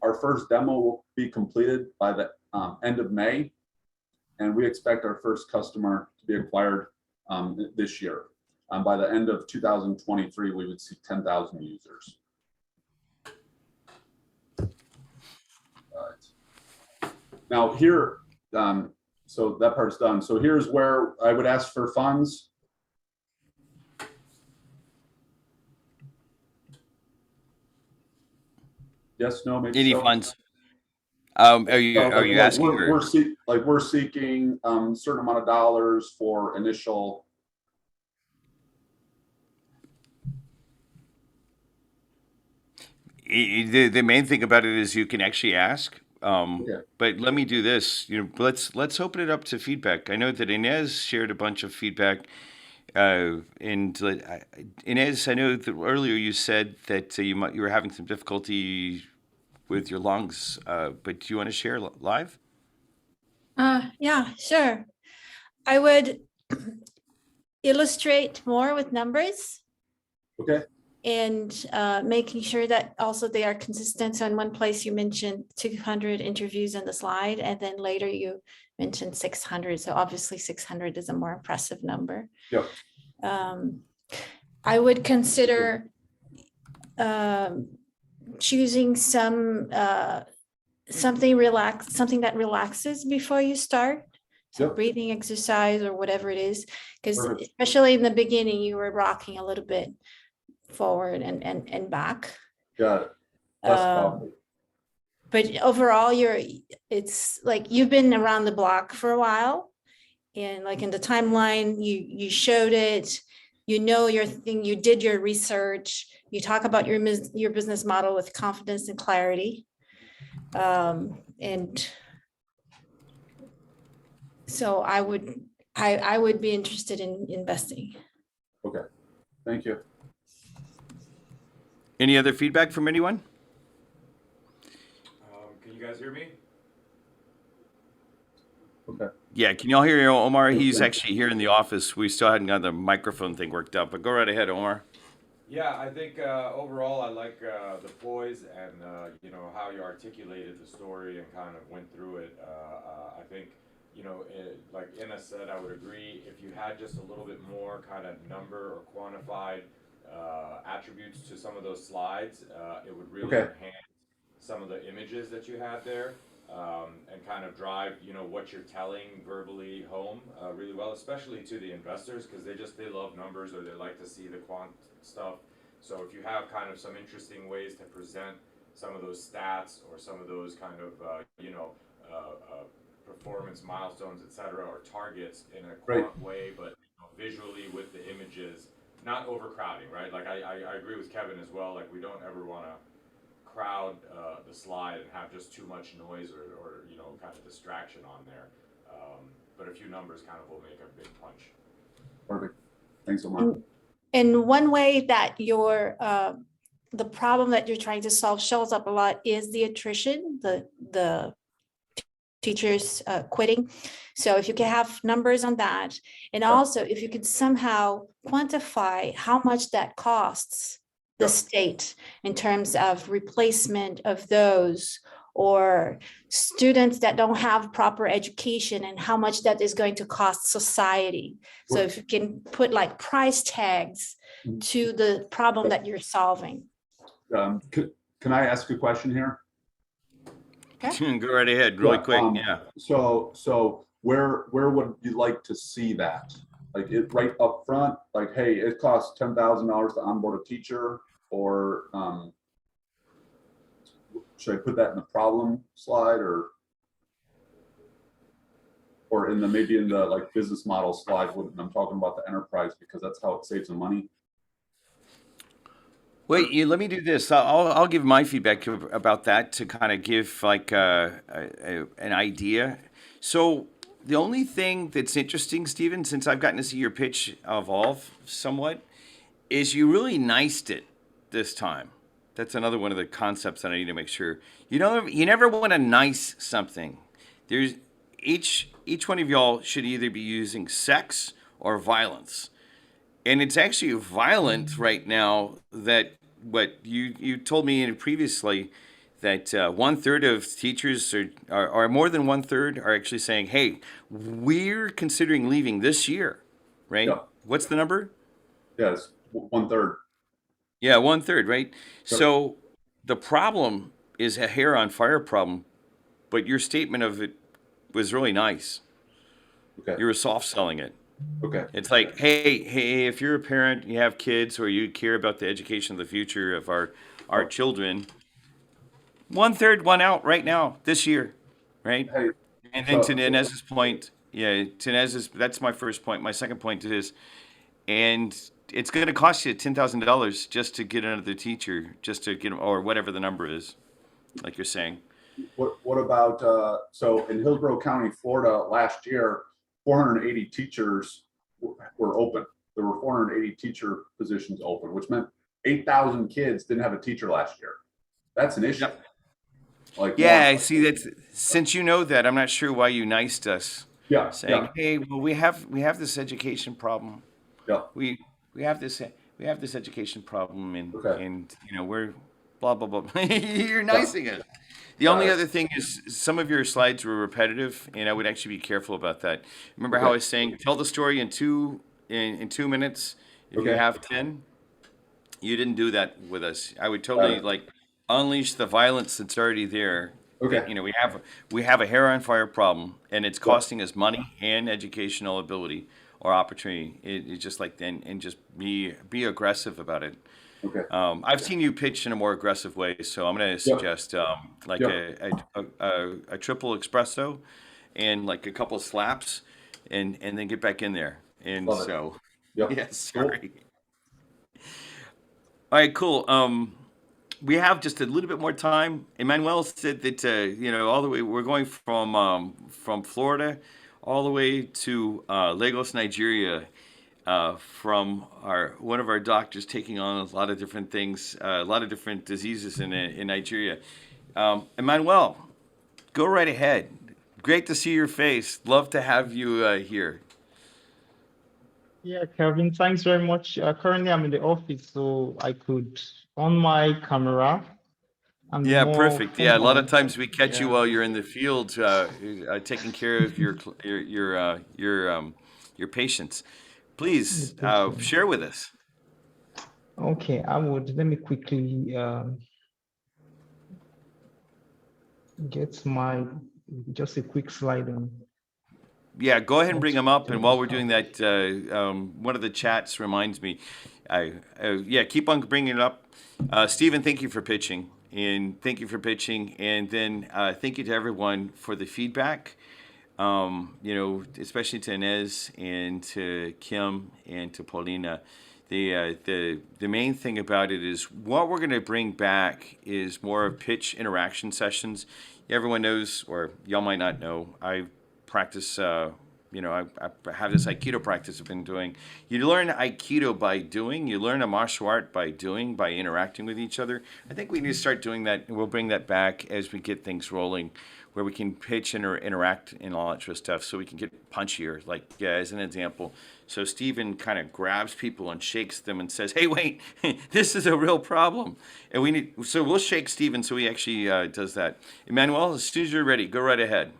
Our first demo will be completed by the end of May, and we expect our first customer to be acquired this year. By the end of 2023, we would see 10,000 users. Now here, so that part's done. So here's where I would ask for funds. Yes, no, maybe Any so. funds? Are you asking? We're seeking a certain amount of dollars for initial. The main thing about it is you can actually ask. Okay. But let me do this. Let's open it up to feedback. I know that Inez shared a bunch of feedback. Inez, I know that earlier you said that you were having some difficulty with your lungs, but do you want to share live? Yeah, sure. I would illustrate more with numbers. Okay. And making sure that also they are consistent. So in one place you mentioned 200 interviews in the slide, and then later you mentioned 600. So obviously 600 is a more impressive number. Yep. I would consider choosing something that relaxes before you start. So Yep. breathing exercise or whatever it is, because Perfect. especially in the beginning, you were rocking a little bit forward and back. Got it. Less coffee. But overall, it's like you've been around the block for a while, and like in the timeline, you showed it. You know your thing. You did your research. You talk about your business model with confidence and clarity, and so I would be interested in investing. Okay. Thank you. Any other feedback from anyone? Can you guys hear me? Okay. Yeah, can y'all hear Omar? He's actually here in the office. We still hadn't got the microphone thing worked out, but go right ahead, Omar. Yeah, I think overall I like the poise and how you articulated the story and kind of went through it. I think like Inna said, I would agree. If you had just a little bit more kind of number or quantified attributes to some of those slides, it would really enhance some of the images that you had there, and kind of drive what you're telling verbally home really well, especially to the investors, because they love numbers, or they like to see the quant stuff. So if you have kind of some interesting ways to present some of those stats or some of those kind of performance milestones, etc., or targets in a quant way, but visually with the images, not overcrowding, right? Like I agree with Kevin as well. Like we don't ever want to crowd the slide and have just too much noise or kind of distraction on there. But a few numbers kind of will make a big punch. Perfect. Thanks, Omar. And one way that the problem that you're trying to solve shows up a lot is the attrition, the teachers quitting. So if you can have numbers on that, and also if you could somehow quantify how much that costs the state in terms of replacement of those, or students that don't have proper education and how much that is going to cost society. So if you can put like price tags to the problem that you're solving. Can I ask a question here? Okay. Go right ahead, really quick. Yeah. So where would you like to see that? like it right up front, like, hey, it costs $10,000 to onboard a teacher, or should I put that in the problem slide, or in the, maybe in the like business model slide when I'm talking about the enterprise, because that's how it saves them money? Wait, let me do this. I'll give my feedback about that to kind of give like an idea. So the only thing that's interesting, Stephen, since I've gotten to see your pitch evolve somewhat, is you really niced it this time. That's another one of the concepts that I need to make sure. You never want to nice something. There's each one of y'all should either be using sex or violence. And it's actually violent right now that what you told me previously that 1/3 of teachers or more than 1/3 are actually saying, "Hey, we're considering leaving this year," right? Yeah, What's the number? yeah, it's 1/3. Yeah, 1/3, right? Yep. So the problem is a hair on fire problem, but your statement of it was really nice. Okay, You were soft selling it. okay, It's like, hey, if you're a parent, you have kids, or you care about the education of the future of our children, 1/3 won out right now this year, right? hey, And then to so, Inez's point, yeah, to Inez's, that's my first point. My second point is, and it's going to cost you $10,000 just to get another teacher, just to get, or whatever the number is, like you're saying. what about, so in Hillsborough County, Florida, last year, 480 teachers were open. There were 480 teacher positions open, which meant 8,000 kids didn't have a teacher last year. That's an issue. Yep. Like, Yeah, more, I see that. Since you know that, I'm not sure why you niced us, yeah, saying, yeah, "Hey, well, we have this education problem. yeah, We we have this education problem, okay, and we're blah blah blah." You're yeah, nicing it. The got only it, other thing is some of your slides were repetitive, and I would actually be careful about that. Remember how I okay, was saying, tell the story in 2 minutes if you okay, have 10? You didn't do that with us. I would got totally it, like unleash the violence that's already there. okay, That we have a hair on fire problem, and it's yep, costing us money and educational ability or opportunity. It's just like and just be aggressive about it. okay, I've seen you pitch in a more aggressive way, so I'm going to yep, suggest like yep, a triple espresso and like a couple slaps, and then get back in there. And love it, so, yep, yeah, cool, sorry. All right, cool. We have just a little bit more time. Emmanuel said that all the way we're going from Florida all the way to Lagos, Nigeria, from our one of our doctors taking on a lot of different things, a lot of different diseases in Nigeria. Emmanuel, go right ahead. Great to see your face. Love to have you here. Yeah, Kevin, thanks very much. Currently, I'm in the office, so I could on my camera and be Yeah, more perfect. Yeah, a lot of focused. times we catch you Yeah. while you're in the field, taking care of your patients. Please share with us. Okay, let me quickly get just a quick slide on. Yeah, go ahead and bring them up. And while we're Okay. doing that, one of the chats reminds me. Yeah, keep on bringing it up. Stephen, thank you for pitching, and thank you for pitching, and then thank you to everyone for the feedback. Especially to Inez and to Kim and to Paulina. The main thing about it is what we're going to bring back is more pitch interaction sessions. Everyone knows, or y'all might not know, I practice. I have this Aikido practice I've been doing. You learn Aikido by doing. You learn a martial art by doing, by interacting with each other. I think we need to start doing that, and we'll bring that back as we get things rolling, where we can pitch and interact and all that sort of stuff, so we can get punchier. Like as an example, so Stephen kind of grabs people and shakes them and says, "Hey, wait, this is a real problem," and we need. So we'll shake Stephen so he actually does that. Emmanuel, as soon as you're ready, go right ahead.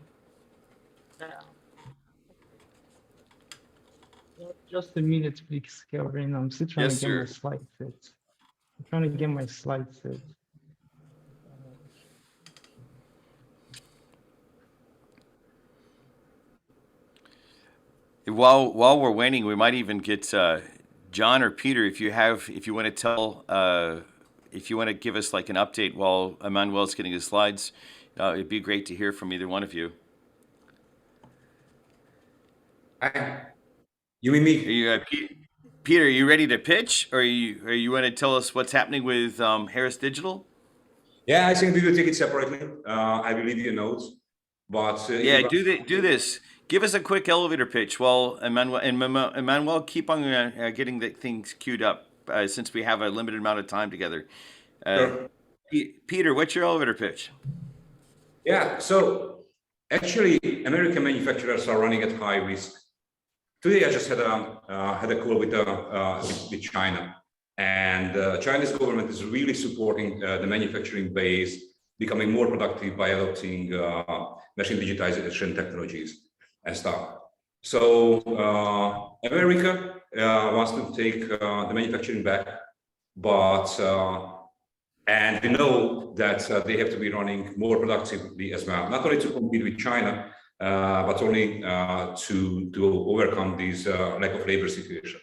Just a minute, please, Kevin. I'm still trying Yes, to get my sir. slide set. I'm trying to get my slide set. While we're waiting, we might even get John or Peter if you want to tell if you want to give us like an update while Emmanuel's getting his slides. It'd be great to hear from either one of you. You mean me? Peter, are you ready to pitch, or you want to tell us what's happening with Harris Digital? Yeah, I think we will take it separately. I will leave you a note. But Yeah, do this. Give us a quick elevator pitch while Emmanuel keep on getting the things queued up since we have a limited amount of time together. Sure. Peter, what's your elevator pitch? Yeah, so actually, American manufacturers are running at high risk. Today, I just had a call with China, and China's government is really supporting the manufacturing base becoming more productive by adopting machine digitization technologies and stuff. So America wants to take the manufacturing back, but and we know that they have to be running more productively as well, not only to compete with China, but only to overcome this lack of labor situation.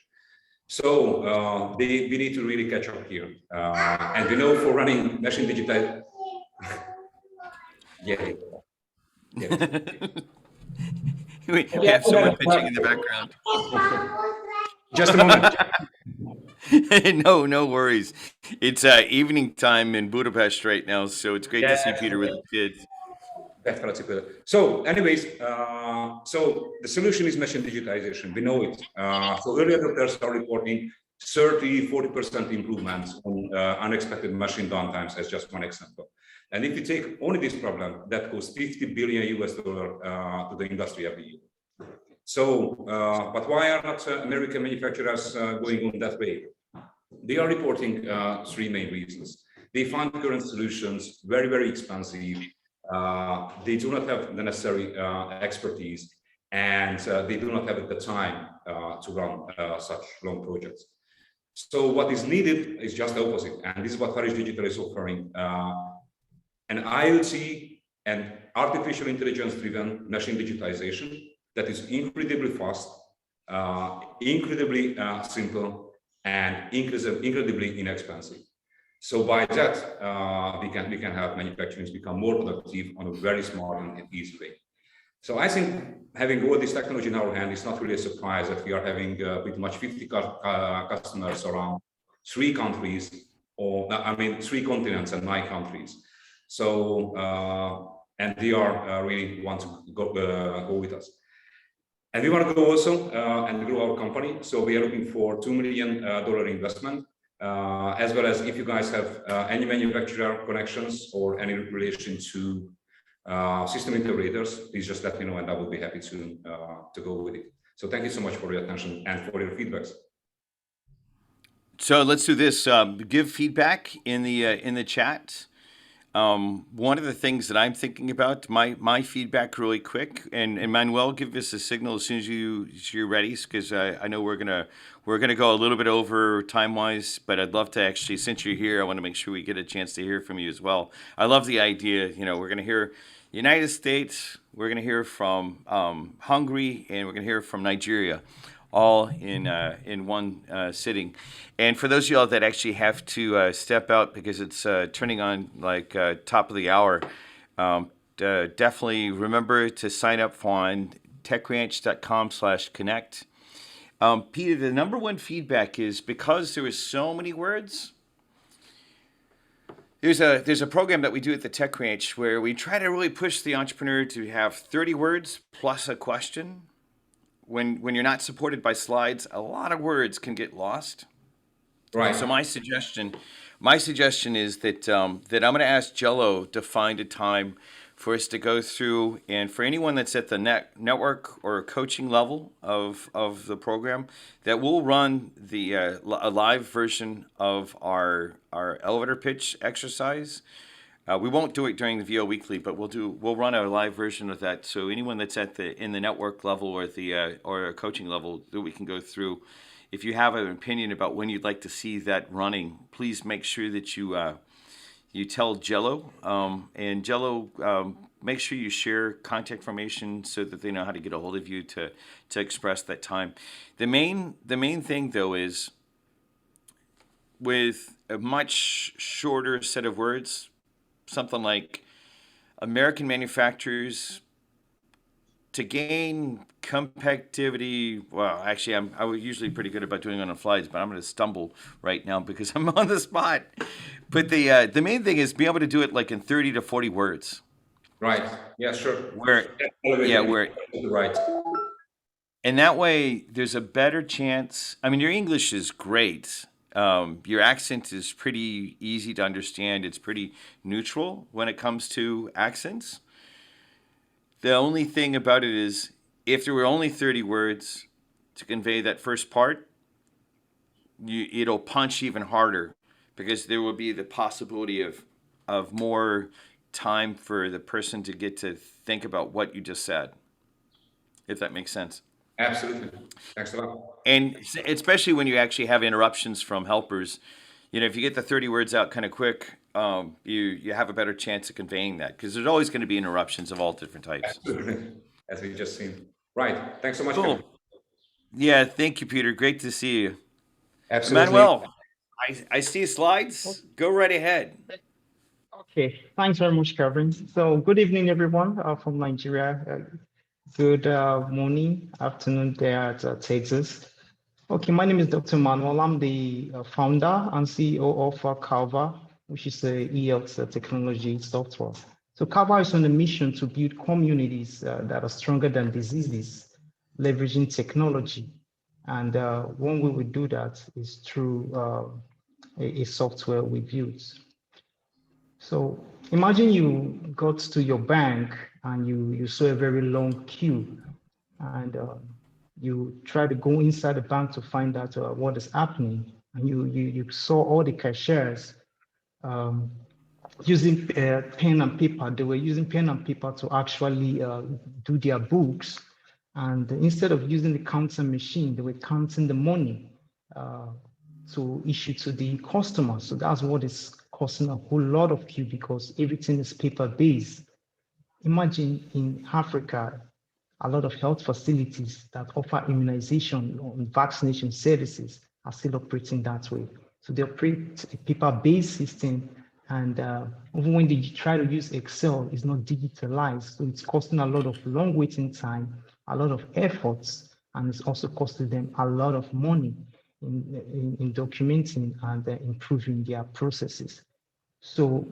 So we need to really catch up here. And we know for running machine digital, yeah. We have someone pitching in the background. Just a moment. No worries. It's evening time in Budapest right now, so it's great to see Peter with the kids. So anyways, so the solution is machine digitization. We know it. So earlier doctors are reporting 30-40% improvements on unexpected machine downtimes as just one example. And if you take only this problem, that costs $50 billion to the industry every year. So, but why are not American manufacturers going on that way? They are reporting three main reasons. They find current solutions very, very expensive. They do not have the necessary expertise, and they do not have the time to run such long projects. So what is needed is just the opposite, and this is what Harris Digital is offering. An IoT and artificial intelligence-driven machine digitization that is incredibly fast, incredibly simple, and incredibly inexpensive. So by that, we can have manufacturers become more productive on a very smart and easy way. So I think having all this technology in our hand is not really a surprise that we are having pretty much 50 customers around 3 countries, or I mean 3 continents and 9 countries. So and they are really want to go with us. And we want to go also and grow our company. So we are looking for $2 million investment, as well as if you guys have any manufacturer connections or any relation to system integrators, please just let me know, and I will be happy to go with it. So thank you so much for your attention and for your feedbacks. So let's do this. Give feedback in the chat. One of the things that I'm thinking about, my feedback really quick, and Emmanuel, give us a signal as soon as you're ready, because I know we're gonna go a little bit over time-wise, but I'd love to actually, since you're here, I want to make sure we get a chance to hear from you as well. I love the idea, we're gonna hear United States, we're gonna hear from Hungary, and we're gonna hear from Nigeria, all in one sitting. And for those of y'all that actually have to step out because it's turning on like top of the hour, definitely remember to sign up on techranch.com/connect. Peter, the number one feedback is because there is so many words. There's a program that we do at the Tech Ranch where we try to really push the entrepreneur to have 30 words plus a question. When you're not supported by slides, a lot of words can get lost. Right. So my suggestion is that I'm going to ask Jello to find a time for us to go through, and for anyone that's at the network or coaching level of the program, that we'll run a live version of our elevator pitch exercise. We won't do it during the VO Weekly, but we'll run a live version of that. So anyone that's in the network level or coaching level that we can go through. If you have an opinion about when you'd like to see that running, please make sure that you tell Jello. And Jello, make sure you share contact information so that they know how to get a hold of you to express that time. The main thing though is with a much shorter set of words, something like American manufacturers to gain compactivity. Well, actually, I was usually pretty good about doing it on the flies, but I'm going to stumble right now because I'm on the spot. But the main thing is be able to do it like in 30 to 40 words. Right. Yeah, sure. Where, yeah, where, Right. and that way there's a better chance. I mean, your English is great. Your accent is pretty easy to understand. It's pretty neutral when it comes to accents. The only thing about it is if there were only 30 words to convey that first part, it'll punch even harder because there will be the possibility of more time for the person to get to think about what you just said, if that makes sense. Absolutely. Thanks a lot. And especially when you actually have interruptions from helpers, if you get the 30 words out kind of quick, you have a better chance of conveying that because there's always going to be interruptions of all different types. Absolutely. As we just seen. Right. Thanks so much. Cool. Kevin. Yeah, thank you, Peter. Great to see you. Absolutely. Manuel, I see slides. Go right ahead. Okay, thanks very much, Kevin. So good evening, everyone from Nigeria. Good morning, afternoon there at Texas. Okay, my name is Dr. Manuel. I'm the founder and CEO of Canva, which is a e-health technology software. So Canva is on a mission to build communities that are stronger than diseases, leveraging technology. And one way we do that is through a software we built. So imagine you got to your bank and you saw a very long queue and you try to go inside the bank to find out what is happening. And you saw all the cashiers using pen and paper. They were using pen and paper to actually do their books. And instead of using the counting machine, they were counting the money to issue to the customer. So that's what is causing a whole lot of queue because everything is paper-based. Imagine in Africa, a lot of health facilities that offer immunization or vaccination services are still operating that way. So they operate a paper-based system, and even when they try to use Excel, it's not digitalized. So it's costing a lot of long waiting time, a lot of efforts, and it's also costing them a lot of money in documenting and improving their processes. So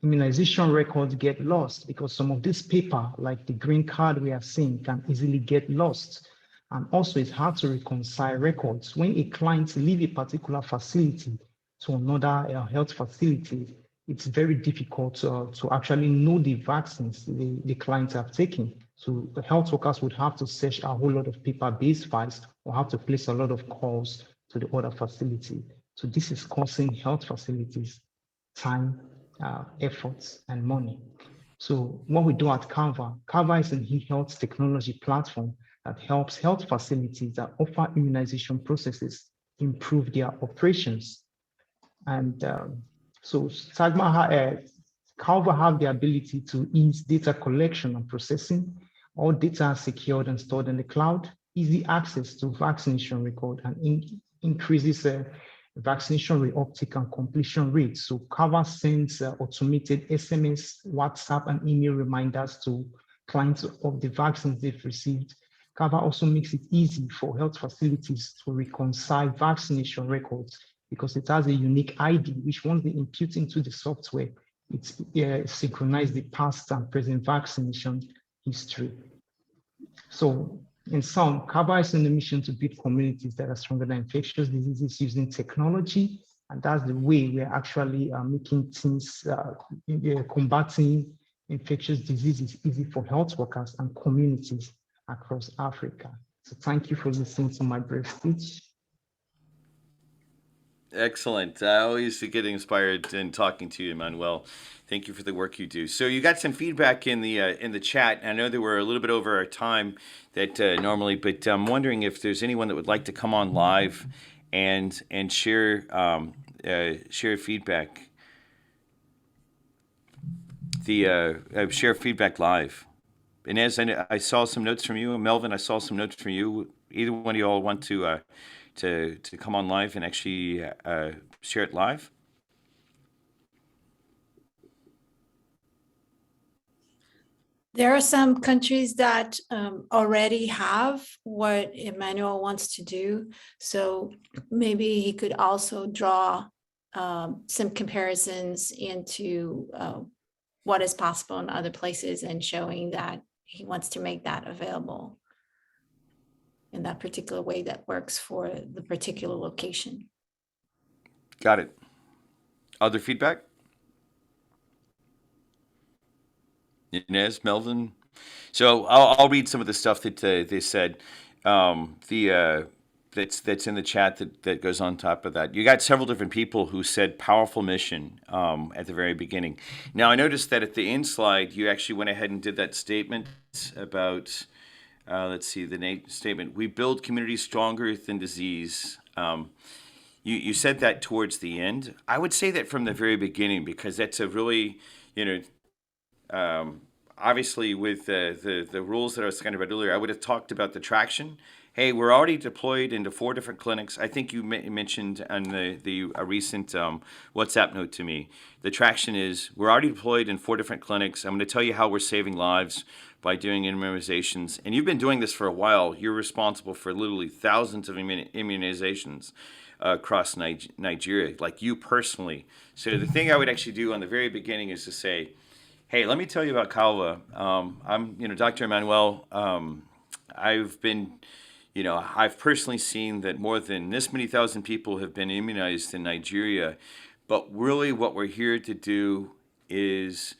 immunization records get lost because some of this paper, like the green card we are seeing, can easily get lost. And also it's hard to reconcile records. When a client leaves a particular facility to another health facility, it's very difficult to actually know the vaccines the clients have taken. So the health workers would have to search a whole lot of paper-based files or have to place a lot of calls to the other facility. So this is costing health facilities time, efforts, and money. So what we do at Canva is an e-health technology platform that helps health facilities that offer immunization processes improve their operations. And so Canva have the ability to ease data collection and processing. All data are secured and stored in the cloud, easy access to vaccination record, and increases vaccination rate uptake and completion rate. So Canva sends automated SMS, WhatsApp, and email reminders to clients of the vaccines they've received. Canva also makes it easy for health facilities to reconcile vaccination records because it has a unique ID, which once they impute into the software, it synchronizes the past and present vaccination history. So in sum, Canva is on a mission to build communities that are stronger than infectious diseases using technology. And that's the way we're actually making things, combating infectious diseases easy for health workers and communities across Africa. So thank you for listening to my brief speech. Excellent. I always get inspired in talking to you, Manuel. Thank you for the work you do. So you got some feedback in the chat. I know that we're a little bit over our time that normally, but I'm wondering if there's anyone that would like to come on live and share feedback. share feedback live. Inez, I saw some notes from you. Melvin, I saw some notes from you. Either one of you all want to come on live and actually share it live? There are some countries that already have what Emmanuel wants to do. So maybe he could also draw some comparisons into what is possible in other places and showing that he wants to make that available in that particular way that works for the particular location. Got it. Other feedback? Inez, Melvin? So I'll read some of the stuff that they said. That's in the chat that goes on top of that. You got several different people who said powerful mission at the very beginning. Now I noticed that at the end slide, you actually went ahead and did that statement about, let's see, the statement, we build communities stronger than disease. You said that towards the end. I would say that from the very beginning because that's a really, obviously with the rules that I was talking about earlier, I would have talked about the traction. Hey, we're already deployed into 4 different clinics. I think you mentioned on the recent WhatsApp note to me, the traction is we're already deployed in 4 different clinics. I'm going to tell you how we're saving lives by doing immunizations. And you've been doing this for a while. You're responsible for literally thousands of immunizations across Nigeria, like you personally. So the thing I would actually do on the very beginning is to say, hey, let me tell you about Calva. I'm, Dr. Emmanuel. I've personally seen that more than this many thousand people have been immunized in Nigeria. But really what we're here to do is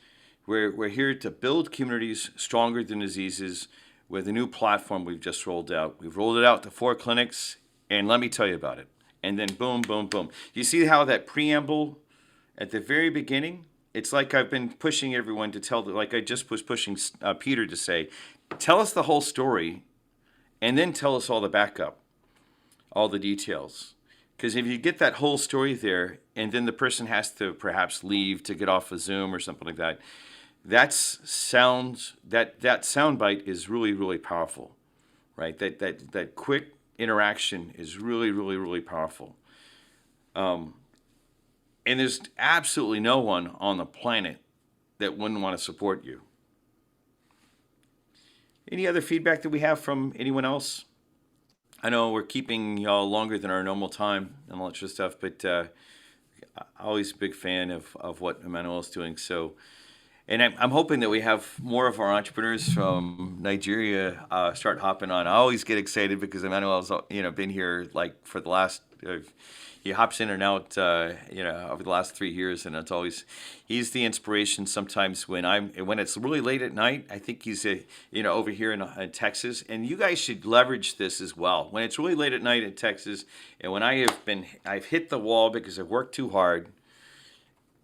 we're here to build communities stronger than diseases with a new platform we've just rolled out. We've rolled it out to 4 clinics, and let me tell you about it. And then boom, boom, boom. You see how that preamble at the very beginning, it's like I've been pushing everyone to tell, like I just was pushing Peter to say, tell us the whole story and then tell us all the backup, all the details. Because if you get that whole story there and then the person has to perhaps leave to get off of Zoom or something like that, that soundbite is really, really powerful, right? That quick interaction is really, really, really powerful. And there's absolutely no one on the planet that wouldn't want to support you. Any other feedback that we have from anyone else? I know we're keeping y'all longer than our normal time and all that sort of stuff, but I'm always a big fan of what Emmanuel is doing. So, and I'm hoping that we have more of our entrepreneurs from Nigeria start hopping on. I always get excited because Emmanuel's been here like for the last. He hops in and out, over the last 3 years, and it's always he's the inspiration. Sometimes when it's really late at night, I think he's over here in Texas, and you guys should leverage this as well. When it's really late at night in Texas, and when I've hit the wall because I've worked too hard,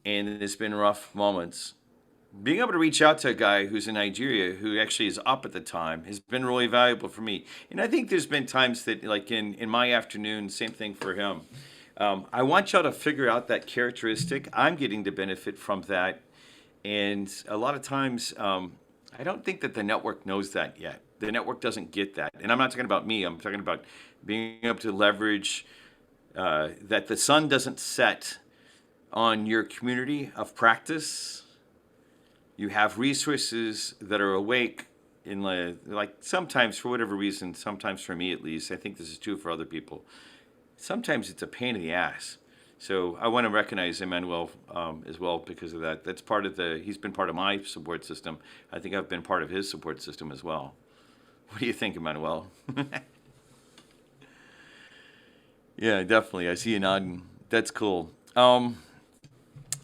and it's been rough moments. Being able to reach out to a guy who's in Nigeria who actually is up at the time has been really valuable for me. And I think there's been times that, like in my afternoon, same thing for him. I want y'all to figure out that characteristic. I'm getting to benefit from that. And a lot of times, I don't think that the network knows that yet. The network doesn't get that. And I'm not talking about me. I'm talking about being able to leverage that the sun doesn't set on your community of practice. You have resources that are awake in like sometimes for whatever reason, sometimes for me at least, I think this is true for other people. Sometimes it's a pain in the ass. So I want to recognize Emmanuel as well because of that. That's he's been part of my support system. I think I've been part of his support system as well. What do you think, Emmanuel? Yeah, definitely. I see you nodding. That's cool.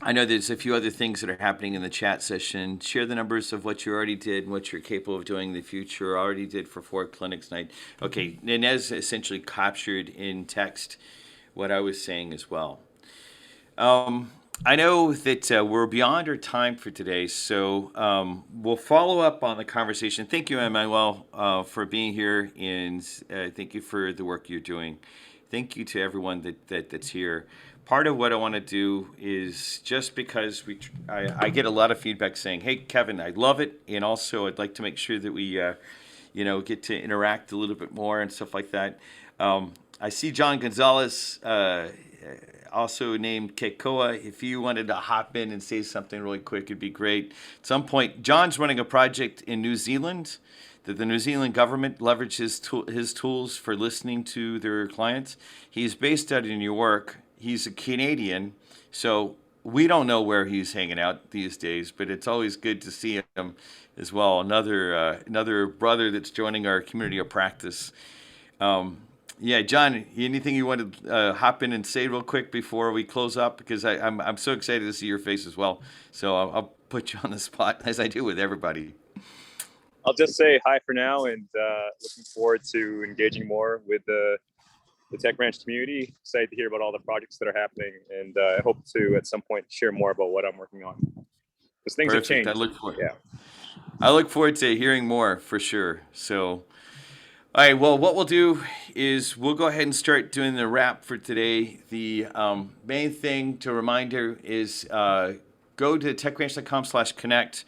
I know there's a few other things that are happening in the chat session. Share the numbers of what you already did and what you're capable of doing in the future. Already did for 4 clinics tonight. Okay, Inez essentially captured in text what I was saying as well. I know that we're beyond our time for today, so we'll follow up on the conversation. Thank you, Emmanuel, for being here, and thank you for the work you're doing. Thank you to everyone that's here. part of what I want to do is just because I get a lot of feedback saying, "Hey, Kevin, I love it," and also I'd like to make sure that we, get to interact a little bit more and stuff like that. I see John Gonzalez, also named Kekoa. If you wanted to hop in and say something really quick, it'd be great. At some point, John's running a project in New Zealand that the New Zealand government leverages his tools for listening to their clients. He's based out in New York. He's a Canadian, so we don't know where he's hanging out these days, but it's always good to see him as well. Another brother that's joining our community of practice. Yeah, John, anything you want to hop in and say real quick before we close up? Because I'm so excited to see your face as well. So I'll put you on the spot as I do with everybody. I'll just say hi for now, and looking forward to engaging more with the Tech Ranch community. Excited to hear about all the projects that are happening, and I hope to at some point share more about what I'm working on, because things have changed. I look forward to hearing more for sure. So, all right. Well, what we'll do is we'll go ahead and start doing the wrap for today. The main thing to remind you is go to techranch.com/connect.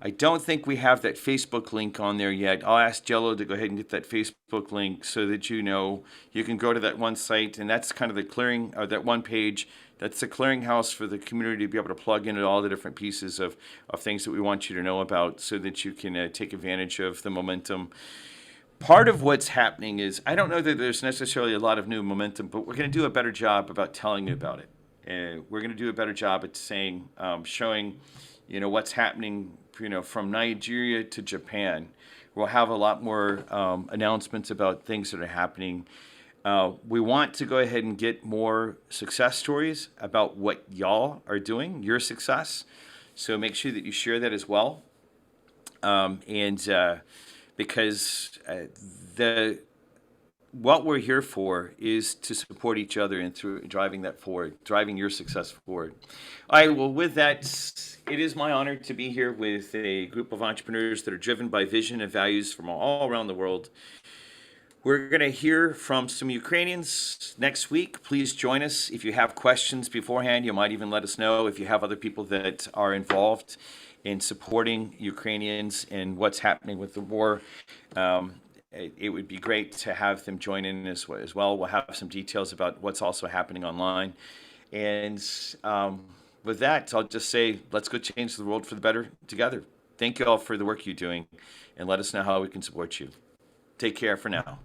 I don't think we have that Facebook link on there yet. I'll ask Jello to go ahead and get that Facebook link so that you can go to that one site, and that's kind of the clearing, or that one page. That's the clearinghouse for the community to be able to plug into all the different pieces of things that we want you to know about so that you can take advantage of the momentum. Part of what's happening is, I don't know that there's necessarily a lot of new momentum, but we're going to do a better job about telling you about it. And we're going to do a better job at saying, showing, what's happening, from Nigeria to Japan. We'll have a lot more announcements about things that are happening. We want to go ahead and get more success stories about what y'all are doing, your success. So make sure that you share that as well. Because what we're here for is to support each other and through driving that forward, driving your success forward. All right, well, with that, it is my honor to be here with a group of entrepreneurs that are driven by vision and values from all around the world. We're going to hear from some Ukrainians next week. Please join us. If you have questions beforehand, you might even let us know. If you have other people that are involved in supporting Ukrainians and what's happening with the war, it would be great to have them join in as well. We'll have some details about what's also happening online. And with that, I'll just say, let's go change the world for the better together. Thank you all for the work you're doing, and let us know how we can support you. Take care for now.